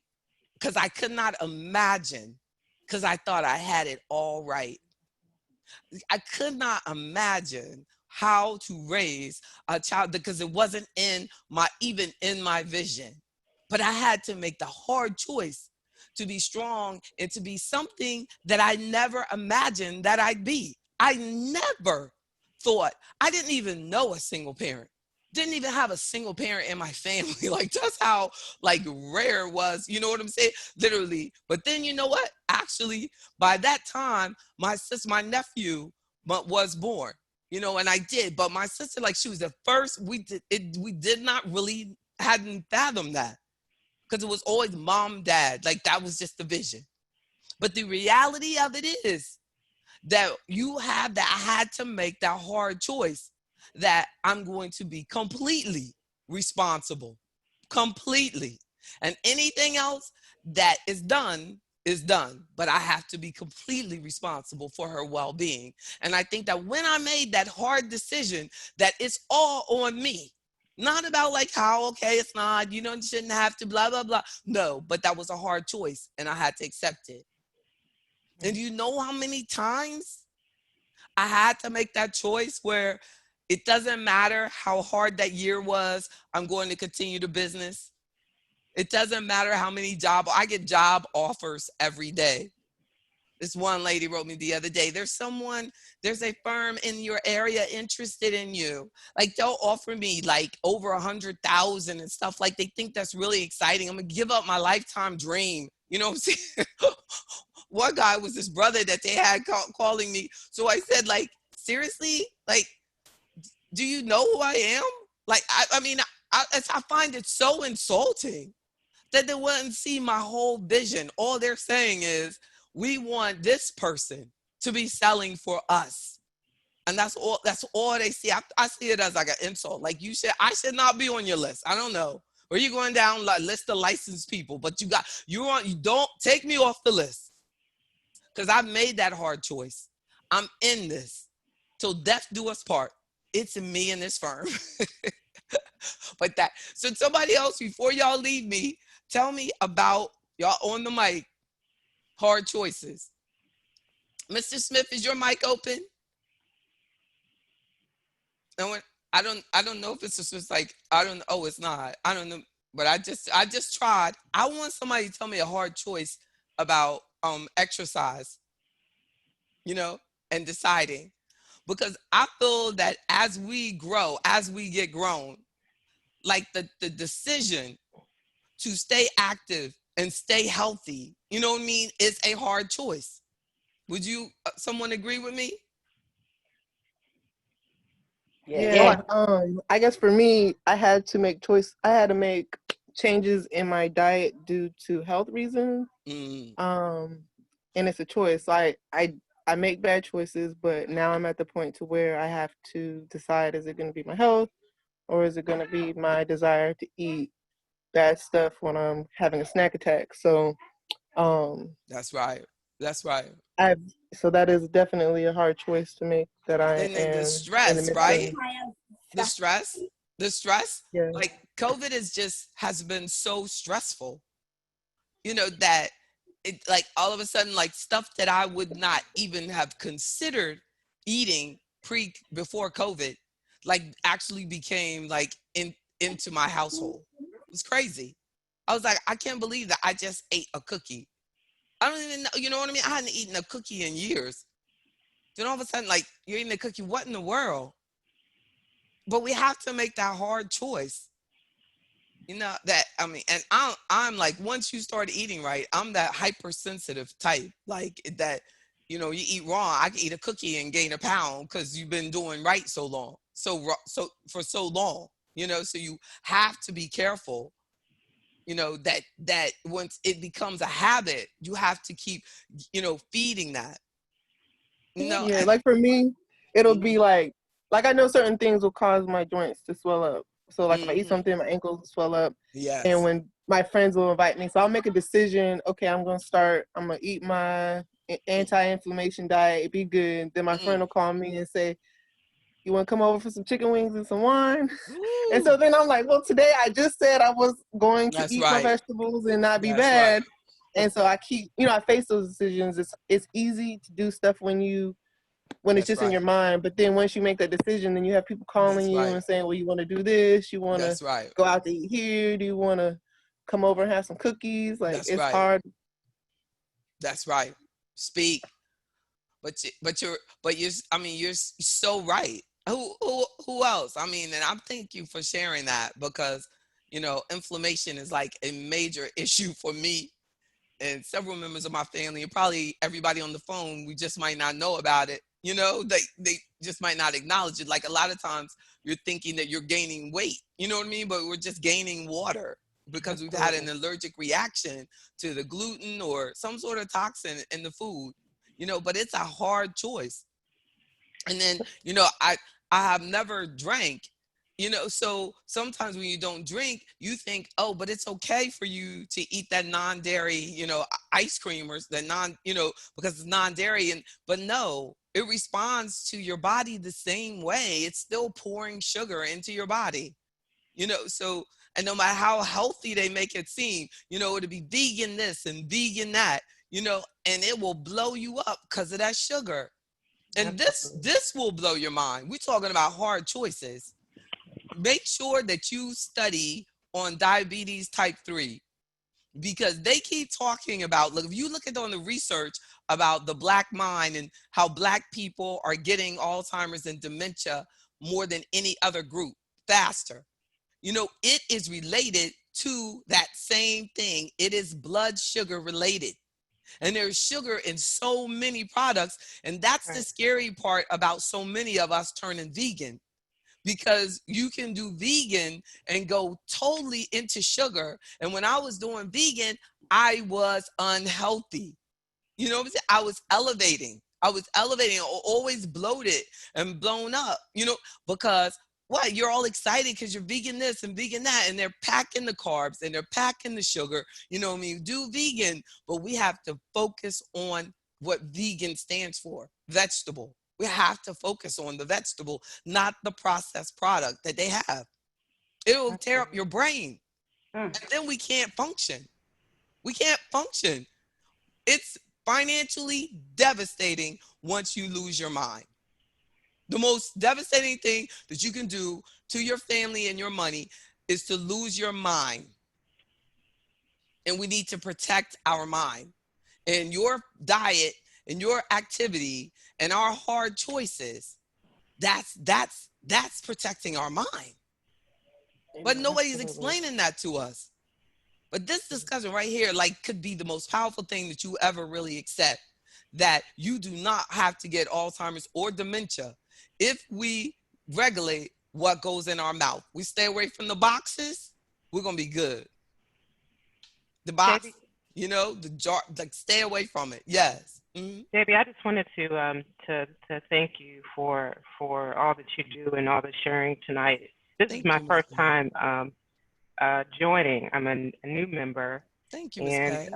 because I could not imagine, because I thought I had it all right. I could not imagine how to raise a child because it wasn't even in my vision. But I had to make the hard choice to be strong and to be something that I never imagined that I'd be. I never thought, I didn't even know a single parent. Didn't even have a single parent in my family. Like that's how like rare it was. You know what I'm saying? Literally. But then you know what? Actually, by that time, my nephew was born. And I did. But my sister, like she was the first. We did not really hadn't fathomed that because it was always mom, dad. Like that was just the vision. But the reality of it is that I had to make that hard choice that I'm going to be completely responsible, completely. And anything else that is done is done, but I have to be completely responsible for her well-being. And I think that when I made that hard decision, that it's all on me. Not about like how, okay, it's not, you shouldn't have to blah, blah, blah. No, but that was a hard choice and I had to accept it. And you know how many times I had to make that choice where it doesn't matter how hard that year was, I'm going to continue the business. It doesn't matter how many I get job offers every day. This one lady wrote me the other day, there's a firm in your area interested in you. Like they'll offer me like over 100,000 and stuff. Like they think that's really exciting. I'm gonna give up my lifetime dream. You know what I'm saying? One guy was this brother that they had calling me. So I said, like, seriously? Like, do you know who I am? Like, I mean, I find it so insulting that they wouldn't see my whole vision. All they're saying is, we want this person to be selling for us. And that's all they see. I see it as like an insult. Like I should not be on your list. I don't know. Or you going down like list of licensed people, but you don't take me off the list. Because I've made that hard choice. I'm in this till death do us part. It's me and this firm. But that, so somebody else before y'all leave me, tell me about y'all on the mic, hard choices. Mr. Smith, is your mic open? And when, I don't know if it's just like, I don't, oh, it's not. I don't know. But I just tried. I want somebody to tell me a hard choice about exercise, you know, and deciding. Because I feel that as we grow, as we get grown, like the decision to stay active and stay healthy, you know what I mean, is a hard choice. Would you, someone agree with me? Yeah. Yeah, I guess for me, I had to make changes in my diet due to health reasons. Mm, Um, and it's a choice. I make bad choices, but now I'm at the point to where I have to decide: is it going to be my health, or is it going to be my desire to eat bad stuff when I'm having a snack attack? So, um, that's right. That's right. I've so that is definitely a hard choice to make that I And then the am in the stress, midst right? of. The stress, the stress, Yeah. like COVID is just has been so stressful, you know, that it like all of a sudden, like stuff that I would not even have considered eating before COVID, like actually became like into my household. It was crazy. I was like, I can't believe that I just ate a cookie. I don't even know, you know what I mean? I hadn't eaten a cookie in years. Then all of a sudden, like you're eating a cookie, what in the world? But we have to make that hard choice. You know that, I mean, and I'm like, once you start eating right, I'm that hypersensitive type, like that. You know, you eat raw, I can eat a cookie and gain a pound because you've been doing right so long, so for so long. You know, so you have to be careful. You know that once it becomes a habit, you have to keep, feeding that. No, Yeah, and like for me, it'll mhm, be like I know certain things will cause my joints to swell up. So like if I eat mhm, something, my ankles will swell up. And yes, when my friends will invite me, so I'll make a decision. Okay, I'm gonna eat my anti-inflammation diet, be good. Then my friend mm, will call me and say, "You want to come over for some chicken wings and some wine?" And so woo, then I'm like, "Well, today I just said I was going to that's eat my right, vegetables and not be that's right, bad." And so I keep, I face those decisions. It's easy to do stuff when it's that's just in right, your mind. But then once you make that decision, then you have people calling that's you right, and saying, well, you want to do this, you want to that's right, go out to eat here, do you want to come over and have some cookies? Like that's it's right. hard. That's right. Speak, but you're. I mean, you're so right. Who else? I mean, and I'm thank you for sharing that because inflammation is like a major issue for me and several members of my family, and probably everybody on the phone. We just might not know about it. They just might not acknowledge it. Like a lot of times, you're thinking that you're gaining weight. You know what I mean? But we're just gaining water because we've had an Absolutely. allergic reaction to the gluten or some sort of toxin in the food. But it's a hard choice. And then I have never drank, so sometimes when you don't drink you think, oh, but it's okay for you to eat that non-dairy, ice cream or the because it's non-dairy, and but no, it responds to your body the same way. It's still pouring sugar into your body, so, and no matter how healthy they make it seem, it'll be vegan this and vegan that, and it will blow you up because of that sugar. And this Absolutely. this will blow your mind. We're talking about hard choices. Make sure that you study on diabetes type 3 because they keep talking about, look, if you look at on the research about the black mind and how black people are getting Alzheimer's and dementia more than any other group faster, it is related to that same thing. It is blood sugar related. And there's sugar in so many products. And that's the Right. scary part about so many of us turning vegan, because you can do vegan and go totally into sugar. And when I was doing vegan, I was unhealthy. You know what I'm saying? I was elevating, always bloated and blown up, because what? You're all excited because you're vegan this and vegan that, and they're packing the carbs and they're packing the sugar. I mean, do vegan, but we have to focus on what vegan stands for, vegetable. We have to focus on the vegetable, not the processed product that they have. It'll tear up Absolutely. your brain, Mm. and then we can't function. We can't function. It's financially devastating once you lose your mind. The most devastating thing that you can do to your family and your money is to lose your mind. And we need to protect our mind. And your diet and your activity and our hard choices, that's protecting our mind. But Amen. nobody's Absolutely. explaining that to us. But this discussion right here, like, could be the most powerful thing that you ever really accept, that you do not have to get Alzheimer's or dementia if we regulate what goes in our mouth. We stay away from the boxes, we're going to be good. The JB, box, the jar, like, stay away from it. Yes. JB, I just wanted to thank you for all that you do and all the sharing tonight. This is Thank my you, Miss first K. time joining. I'm a new member, Thank you, Miss and K.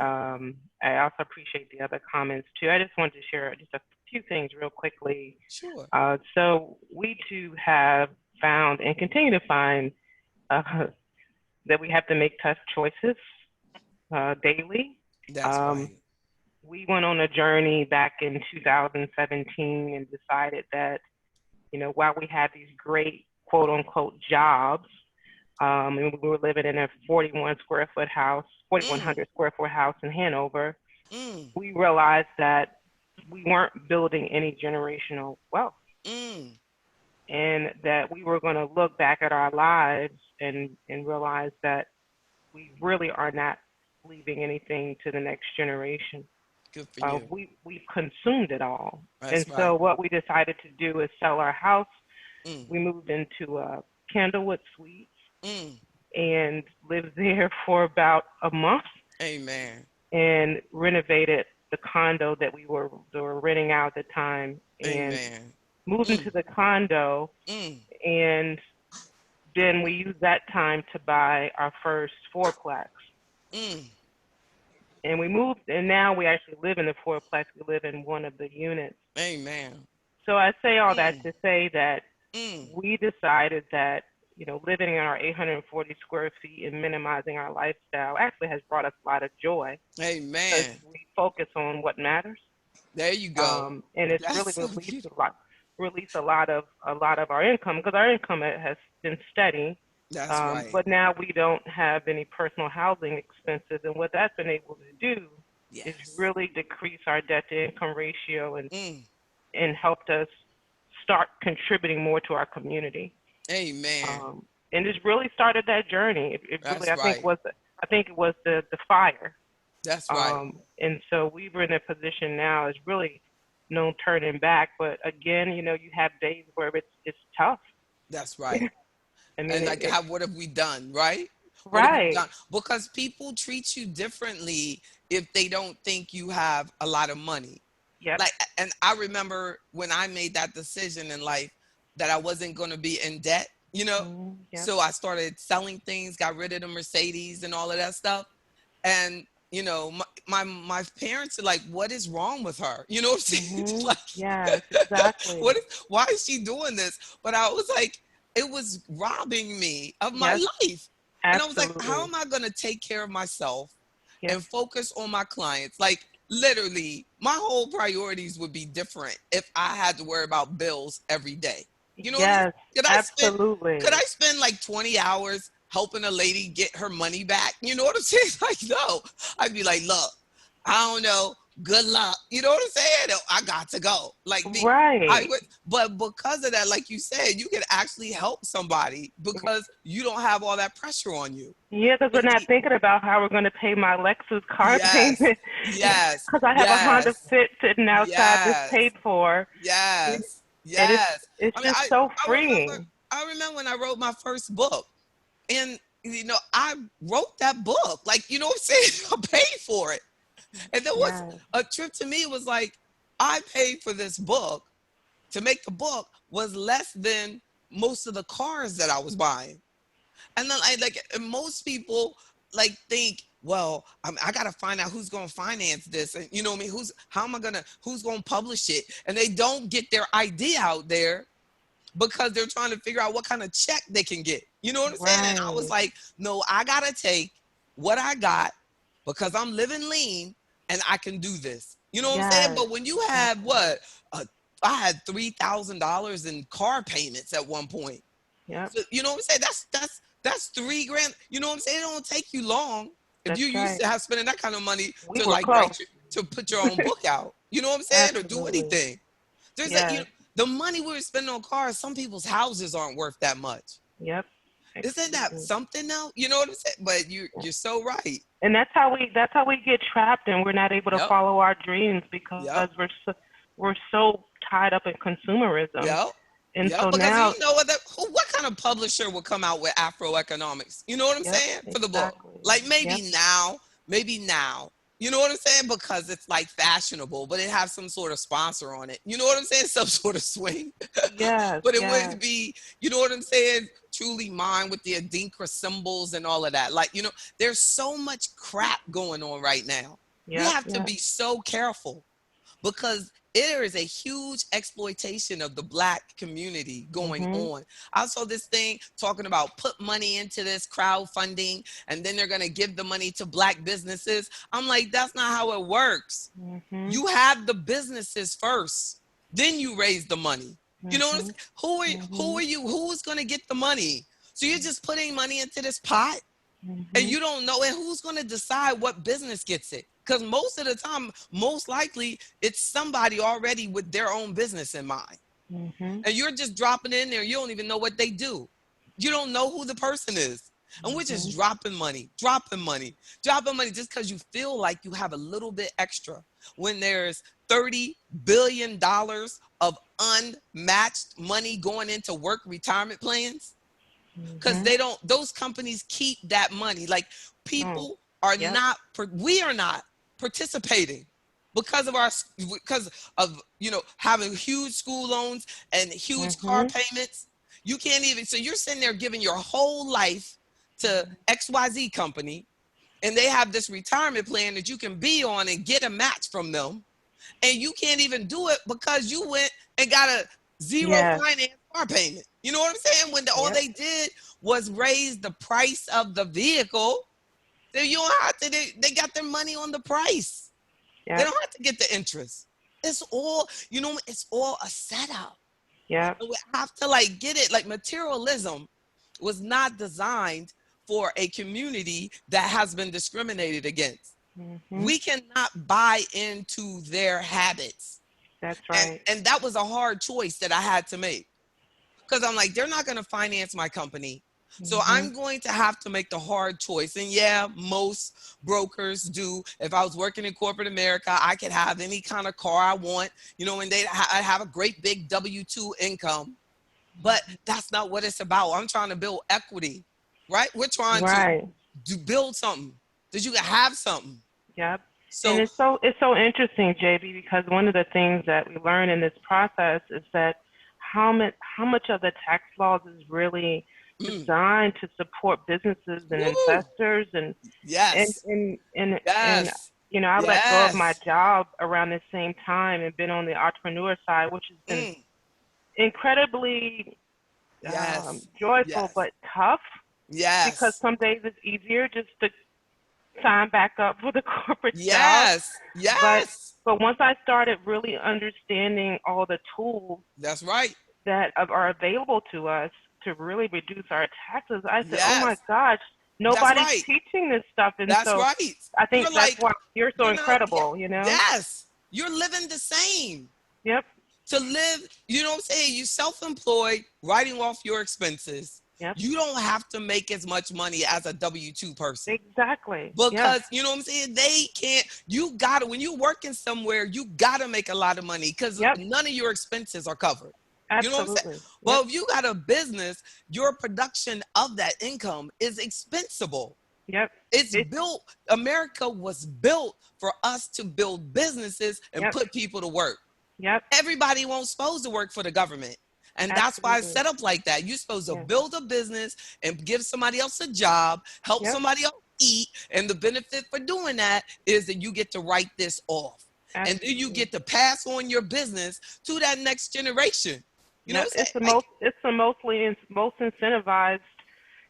I also appreciate the other comments too. I just wanted to share just a few things real quickly. Sure. So we too have found and continue to find uh, that we have to make tough choices daily. That's Um, right. we went on a journey back in 2017 and decided that, while we had these great quote unquote jobs, and we were living in a 4,100 Mm, square foot house in Hanover, mm, we realized that we weren't building any generational wealth, mm. and that we were going to look back at our lives and realize that we really are not leaving anything to the next generation. Good for you. We've consumed it all. And That's so right. what we decided to do is sell our house. Mm, We moved into Candlewood Suites mm. and lived there for about a month Amen. and renovated the condo that we were renting out at the time, and Amen. moved Mm, into the condo. mm, And then we used that time to buy our first fourplex. mm. And we moved, and now we actually live in the fourplex. We live in one of the units. Amen. So I say all that Mm, to say that mm. we decided that, living in our 840 square feet and minimizing our lifestyle actually has brought us a lot of joy because Amen. we focus on what matters. There you go. And it's That's really so beautiful. released a lot of our income, because our income has been steady. That's right. But now we don't have any personal housing expenses, and what that's been able to do is Yes. really decrease our debt to income ratio Mm. and helped us start contributing more to our community. Amen. And it's really started that journey. It really, That's right. I think it was the fire. That's right. And so we were in a position now. It's really no turning back. But again, you have days where it's tough. That's right. I mean, And like, what have we done, right? What have we right. done? Because people treat you differently if they don't think you have a lot of money. Yep. Like, and I remember when I made that decision in life that I wasn't going to be in debt. Yep. So I started selling things, got rid of the Mercedes and all of that stuff. And my parents are like, what is wrong with her? You know what I'm saying? Yes, Like, exactly. why is she doing this? But I was like, it was robbing me of my Yes, life. And I was like, how absolutely. am I going to take care of myself Yep. and focus on my clients? Like, literally, my whole priorities would be different if I had to worry about bills every day. You know what I mean? Yes, Could I spend could I absolutely. spend like 20 hours helping a lady get her money back? You know what I'm saying? Like, no. I'd be like, look, I don't know. Good luck. You know what I'm saying? I got to go. Like, I Right. would, but because of that, like you said, you can actually help somebody because you don't have all that pressure on you. Yeah, because we're And not thinking about how we're going to pay my Lexus car yes, payment yes, because I have a Honda yes, Fit sitting outside that's paid yes, for, yes, and it's yes. it's I mean, just so I remember freeing. I remember when I wrote my first book, and I wrote that book. Like, you know what I'm saying? I paid for it. And there was Yes. a trip to me, was like, I paid for this book. To make the book was less than most of the cars that I was buying. And then, and most people, like think, well, I got to find out who's going to finance this. And you know what I mean? Who's going to publish it? And they don't get their idea out there because they're trying to figure out what kind of check they can get. You know what I'm saying? And I was Right. like, no, I got to take what I got because I'm living lean and I can do this. You know what I'm saying? Yes. But when you have Exactly. what? I had $3,000 in car payments at one point. Yep. So, you know what I'm saying? That's 3 grand. You know what I'm saying? It don't take you long if That's you used right. to have spending that kind of money We to were like close. to put your own book out. You know what I'm saying? Or do Absolutely. anything. There's like, Yes. the money we were spending on cars, some people's houses aren't worth that much. Yep. Isn't that Absolutely. something though? You know what I'm saying? But you're so right. And that's how we get trapped, and we're not able to Yep. follow our dreams because Yep. we're so tied up in consumerism. Yep. And Yep. so Because now, you know what kind of publisher would come out with AfroEconomics? You know what I'm yep, saying? For the book. exactly. Like Yep. maybe now. You know what I'm saying? Because it's like fashionable, but it has some sort of sponsor on it. You know what I'm saying? Some sort of swing. Yes, But it yes. wouldn't be, you know what I'm saying? Truly mine with the Adinkra symbols and all of that. Like, there's so much crap going on right now. We Yep, have to yep. be so careful because there is a huge exploitation of the Black community going Mhm. on. I saw this thing talking about put money into this crowdfunding and then they're going to give the money to Black businesses. I'm like, that's not how it works. Mhm. You have the businesses first, then you raise the money. You know what I'm Mhm. saying? Who are Mhm. you? Who's going to get the money? So you're just putting money into this pot and Mhm. you don't know, and who's going to decide what business gets it? Because most of the time, most likely, it's somebody already with their own business in mind. Mhm. And you're just dropping in there. You don't even know what they do. You don't know who the person is. And we're just Mhm. dropping money just because you feel like you have a little bit extra when there's $30 billion of unmatched money going into work retirement plans because Mhm. they don't, those companies keep that money. Like Oh. people are Yep. not, we are not participating because of having huge school loans and huge car Mhm. payments. You can't even, so you're sitting there giving your whole life to XYZ company and they have this retirement plan that you can be on and get a match from them and you can't even do it because you went and got a zero Yes. finance car payment. You know what I'm saying? When all Yep. they did was raise the price of the vehicle, so you don't have to. They got their money on the price. They Yep. don't have to get the interest. It's all, it's all a setup. Yep. And we have to like get it. Like materialism was not designed for a community that has been discriminated against. Mhm. We cannot buy into their habits. That's And right. and that was a hard choice that I had to make. Because I'm like, they're not going to finance my company. So Mhm. I'm going to have to make the hard choice. And yeah, most brokers do. If I was working in corporate America, I could have any kind of car I want, and I have a great big W-2 income. But that's not what it's about. I'm trying to build equity, right? We're trying to Right. build something that you can have something. Yep. And So, it's so interesting, JB, because one of the things that we learn in this process is that how much of the tax laws is really mm, designed to support businesses and woo, investors and yes, and and and yes, I let go of my yes, job around the same time and been on the entrepreneur side, which has been mm, incredibly yes, joyful yes, but tough because yes. some days it's easier just to sign back up for the corporate job. Yes. But Yes. but once I started really understanding all the tools That's right. that are available to us to really reduce our taxes, I said, "Oh my Yes. gosh, That's nobody's right. teaching this stuff." And That's so right. I think You're that's like, why you're so you're not, yeah, incredible, you know? yes. You're living the same. Yep. To live, you know what I'm saying? You self-employed, writing off your expenses. Yep. You don't have to make as much money as a W-2 person. Exactly. Yes. Because you know what I'm saying, they can't, you gotta, when you're working somewhere, you gotta make a lot of money because Yep. none of your expenses are covered. You know what I'm saying? Absolutely. Yep. Well, if you got a business, your production of that income is expensible. Yep. It's It. built, America was built for us to build businesses and Yep. put people to work. Yep. Everybody won't supposed to work for the government. And that's why it's Absolutely. set up like that. You're supposed to Yeah. build a business and give somebody else a job, help Yep. somebody else eat. And the benefit for doing that is that you get to write this off. And then you Absolutely. get to pass on your business to that next generation. You know Yep. what I'm saying? Like, It's the most incentivized,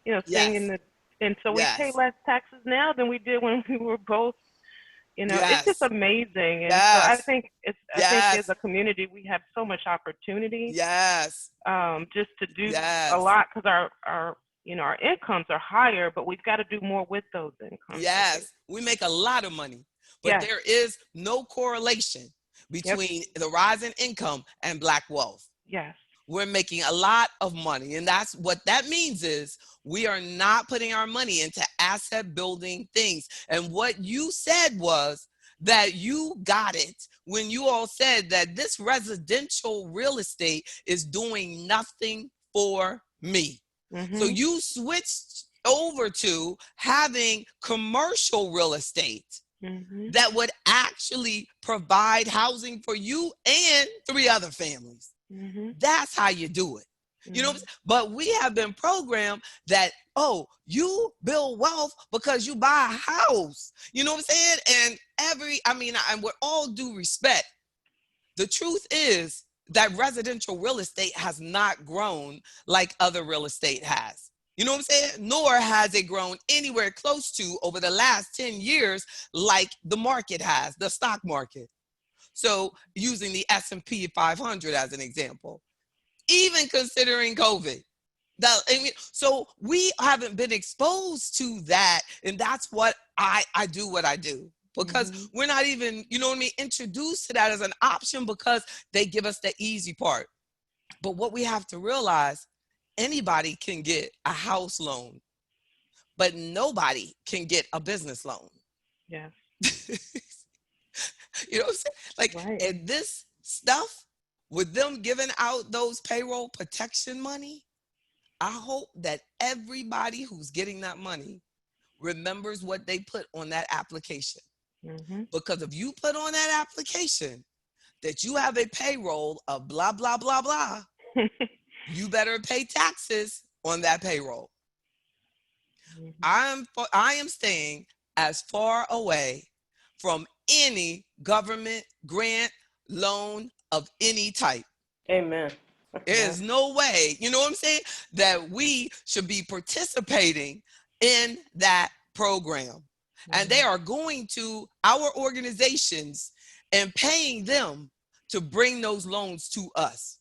thing yes, and so we pay yes, less taxes now than we did when we were both. It's just yes, amazing, and so I yes, think as yes, a community we have so much opportunity, yes, just to do a yes. lot because our incomes are higher, but we've got to do more with those incomes. I think. Yes, we make a lot of money, but Yes. there is no correlation Yep. between the rise in income and Black wealth. Yes. We're making a lot of money, and that's what that means is we are not putting our money into asset building things. And what you said was that you got it when you all said that this residential real estate is doing nothing for me. So Mhm. you switched over to having commercial real estate Mhm. that would actually provide housing for you and three other families. Mhm. That's how you do it. You know, Mhm. but we have been programmed that, oh, you build wealth because you buy a house. You know what I'm saying? And and with all due respect, the truth is that residential real estate has not grown like other real estate has. You know what I'm saying? Nor has it grown anywhere close to over the last 10 years like the market has, the stock market. So using the S&P 500 as an example, even considering COVID. So we haven't been exposed to that. And that's what I do what I do. Because Mhm. we're not even, you know what I mean, introduced to that as an option because they give us the easy part. But what we have to realize, anybody can get a house loan, but nobody can get a business loan. Yes. You know what I'm saying? Like, Right. and this stuff, with them giving out those payroll protection money, I hope that everybody who's getting that money remembers what they put on that application. Mhm. Because if you put on that application that you have a payroll of blah, blah, blah, blah, you better pay taxes on that payroll. Mhm. I am staying as far away from any government grant loan of any type. Amen. Yes. There's no way, you know what I'm saying, that we should be participating in that program. And they Mhm. are going to our organizations and paying them to bring those loans to us.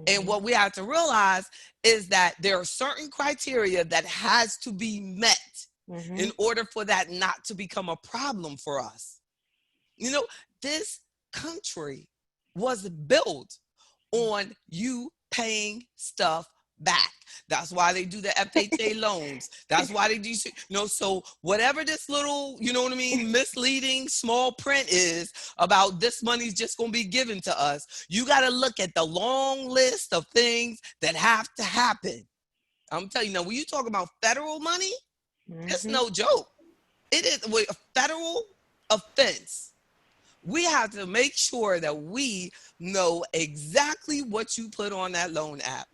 And Mhm. what we have to realize is that there are certain criteria that has to be met in Mhm. order for that not to become a problem for us. You know, this country was built on you paying stuff back. That's why they do the FHA loans. That's why they do, so whatever this little, you know what I mean, misleading small print is about this money's just going to be given to us, you got to look at the long list of things that have to happen. I'm telling you now, when you talk about federal money, it's Mhm. no joke. It is a federal offense. We have to make sure that we know exactly what you put on that loan app.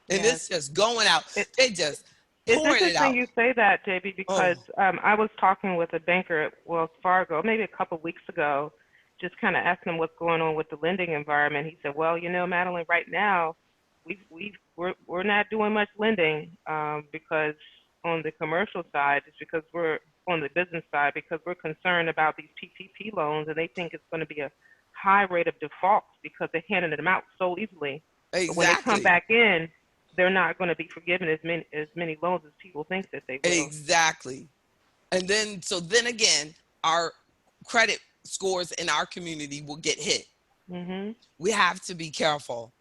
And Yes. it's just going out. It They just It's pouring it interesting out. you say that, JB, because Oh, I was talking with a banker at Wells Fargo maybe a couple of weeks ago, just kind of asking him what's going on with the lending environment. He said, "Well, Madeline, right now, we're not doing much lending because on the commercial side, it's because we're on the business side because we're concerned about these PPP loans, and they think it's going to be a high rate of defaults because they're handing them out so easily. But when they come exactly. back in, they're not going to be forgiven as many loans as people think that they will." Exactly. And then again, our credit scores in our community will get hit. Mhm. We have to be careful.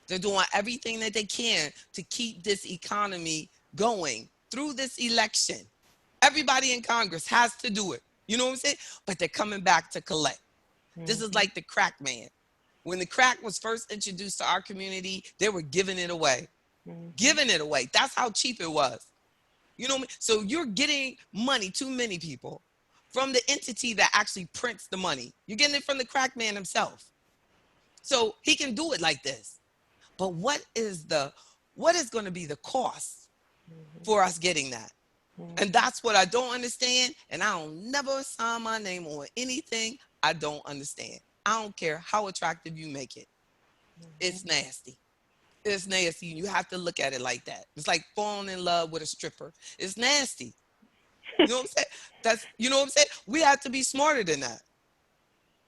They're doing everything that they can to keep this economy going through this election. Everybody in Congress has to do it. You know what I'm saying? But they're coming back to collect. This is Mhm. like the crack man. When the crack was first introduced to our community, they were giving it away. Mhm. Giving it away. That's how cheap it was. You know what I mean? So you're getting money, too many people, from the entity that actually prints the money. You're getting it from the crack man himself. So he can do it like this. But what is going to be the cost Mhm. for us getting that? And that's what I don't understand. And I don't never sign my name on anything I don't understand. I don't care how attractive you make it. It's nasty. It's nasty. You have to look at it like that. It's like falling in love with a stripper. It's nasty. You know what I'm saying? You know what I'm saying? We have to be smarter than that.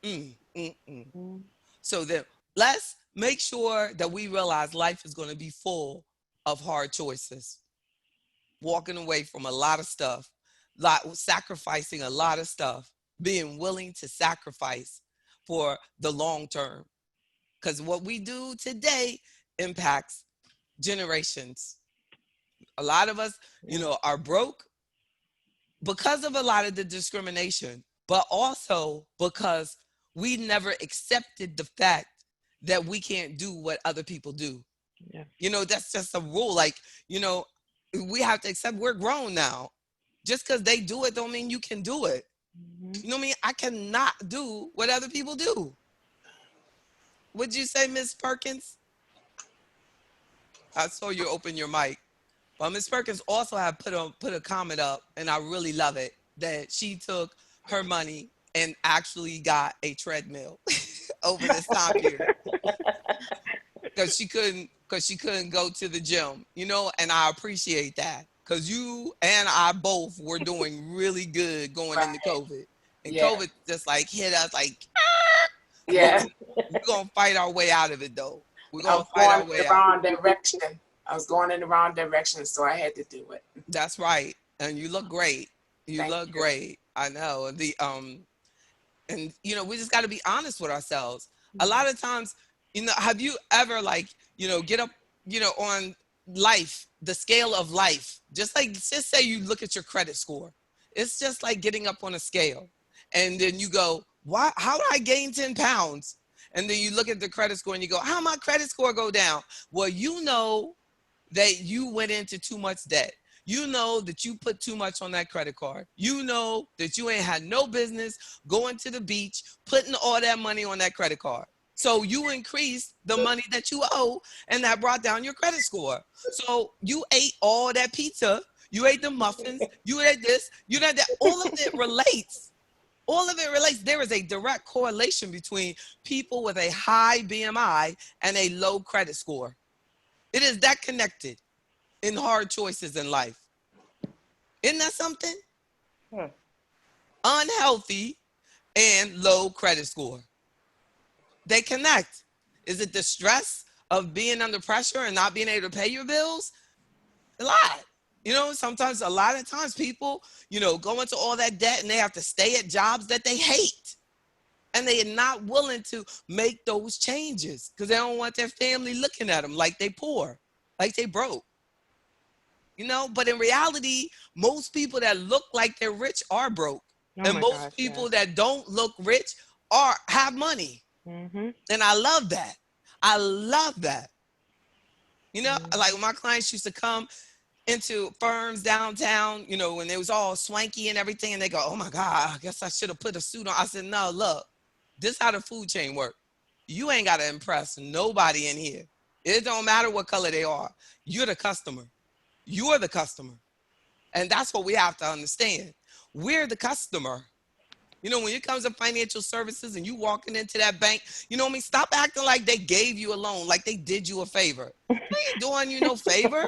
Mm, mm, mm. So then let's make sure that we realize life is going to be full of hard choices, walking away from a lot of stuff, sacrificing a lot of stuff, being willing to sacrifice for the long term. Because what we do today impacts generations. A lot of us, are broke because of a lot of the discrimination, but also because we never accepted the fact that we can't do what other people do. Yeah. That's just a rule. Like, we have to accept we're grown now. Just because they do it don't mean you can do it. You know what I mean? I cannot do what other people do. Would you say, Miss Perkins? I saw you open your mic. Well, Miss Perkins also had put a comment up, and I really love it, that she took her money and actually got a treadmill over this time period because she couldn't go to the gym, and I appreciate that because you and I both were doing really good going into Right. COVID, and Yeah. COVID just like hit us like, but Yeah. we're gonna fight our way out of it though. We're I gonna was fight going our in way the out. wrong direction. I was going in the wrong direction, so I had to do it. That's right. And you look great. You Thank look you. great. I know. And we just got to be honest with ourselves. A lot of times, have you ever like, get up, on life, the scale of life, just say you look at your credit score. It's just like getting up on a scale. And then you go, why, how did I gain 10 pounds? And then you look at the credit score and you go, how my credit score go down? Well, that you went into too much debt. You know that you put too much on that credit card. You know that you ain't had no business going to the beach, putting all that money on that credit card. So you increased the money that you owe, and that brought down your credit score. So you ate all that pizza, you ate the muffins, you ate this, you ate that. All of it relates. All of it relates. There is a direct correlation between people with a high BMI and a low credit score. It is that connected in hard choices in life. Isn't that something? Hmm. Unhealthy and low credit score. They connect. Is it the stress of being under pressure and not being able to pay your bills? A lot. Sometimes, a lot of times people, go into all that debt and they have to stay at jobs that they hate. And they are not willing to make those changes because they don't want their family looking at them like they poor, like they broke. But in reality, most people that look like they're rich are broke. Oh And my most gosh, people yes. that don't look rich have money. Mhm. And I love that. I love that. Like Mhm. when my clients used to come into firms downtown, when it was all swanky and everything, and they go, oh my God, I guess I should have put a suit on. I said, no, look, this is how the food chain works. You ain't got to impress nobody in here. It don't matter what color they are. You're the customer. You're the customer. And that's what we have to understand. We're the customer. When it comes to financial services and you walking into that bank, you know what I mean? Stop acting like they gave you a loan, like they did you a favor. They ain't doing you no favor.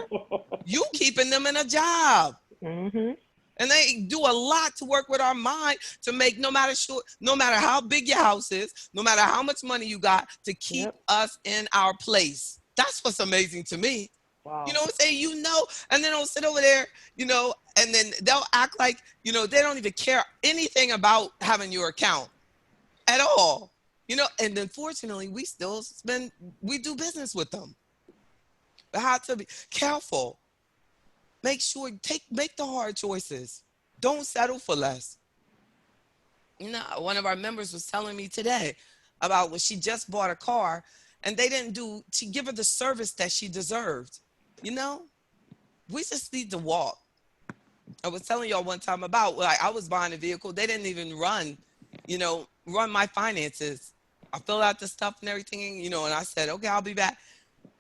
You keeping them in a job. Mhm. And they do a lot to work with our mind to make no matter how big your house is, no matter how much money you got, to keep Yep. us in our place. That's what's amazing to me. You Wow. know what I'm saying? And then they'll sit over there, and then they'll act like, they don't even care anything about having your account at all. And unfortunately, we do business with them. But how to be careful. Make the hard choices. Don't settle for less. One of our members was telling me today about when she just bought a car and they didn't to give her the service that she deserved. You know, we just need to walk. I was telling y'all one time about, like, I was buying a vehicle. They didn't even run my finances. I filled out the stuff and everything, and I said, okay, I'll be back.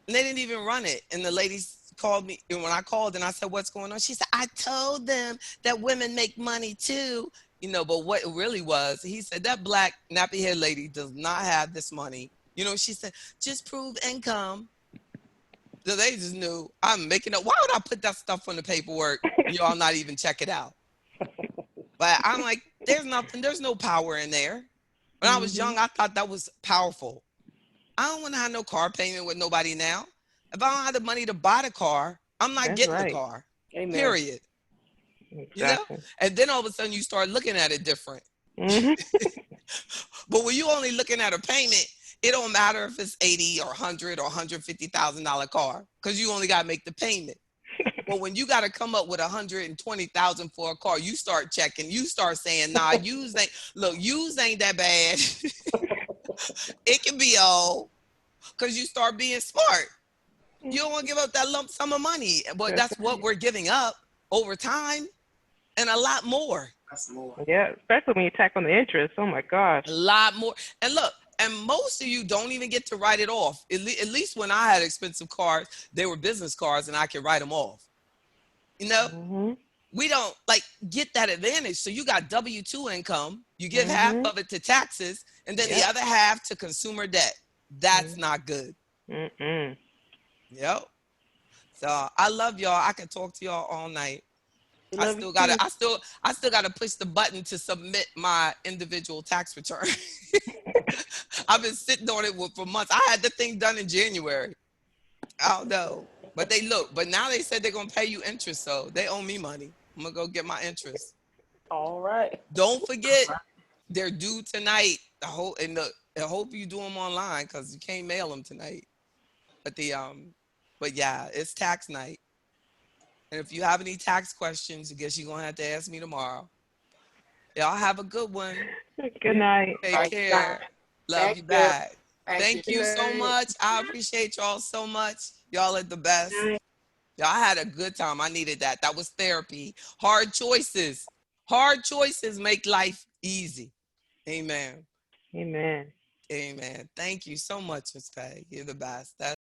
And they didn't even run it. And the lady called me, and when I called and I said, "What's going on?" She said, "I told them that women make money too." But what it really was, he said that black nappy head lady does not have this money. She said, "Just prove income." So they just knew I'm making up. Why would I put that stuff on the paperwork and y'all not even check it out? But I'm like, there's nothing, there's no power in there. When I was young, I thought that was powerful. I don't want to have no car payment with nobody now. If I don't have the money to buy the car, I'm not That's getting the right. car. Amen. Period. Exactly. And then all of a sudden you start looking at it different. Mhm. But when you only looking at a payment, it don't matter if it's 80 or 100 or $150,000 car, because you only got to make the payment. But when you got to come up with 120,000 for a car, you start checking. You start saying, "Nah, used ain't that bad. It can be all," because you start being smart. You don't want to give up that lump sum of money, but That's that's what we're giving up over time, and a lot more. That's more. Yeah, especially when you tack on the interest. Oh my gosh. A lot more. And look, and most of you don't even get to write it off. At least when I had expensive cars, they were business cars and I could write them off. You know, Mhm. we don't like get that advantage. So you got W-2 income, you give half Mhm. of it to taxes, and then the Yep. other half to consumer debt. That's Mhm. not good. Mm. Yep. So I love y'all. I can talk to y'all all night. We I love you still gotta, too. I still gotta push the button to submit my individual tax return. I've been sitting on it for months. I had the thing done in January. I don't know. But now they said they're gonna pay you interest, so they owe me money. I'm gonna go get my interest. All right. Don't forget, they're due tonight. I hope you do them online because you can't mail them tonight. But but yeah, it's tax night. And if you have any tax questions, I guess you're gonna have to ask me tomorrow. Y'all have a good one. Good night. Take All right. care. Love Thank you you. back. Thank you. Thank Good you so night. much. I appreciate y'all so much. Y'all are the best. Y'all had a good time. I needed that. That was therapy. Hard choices. Hard choices make life easy. Amen. Amen. Amen. Thank you so much, Miss Pay. You're the best. That's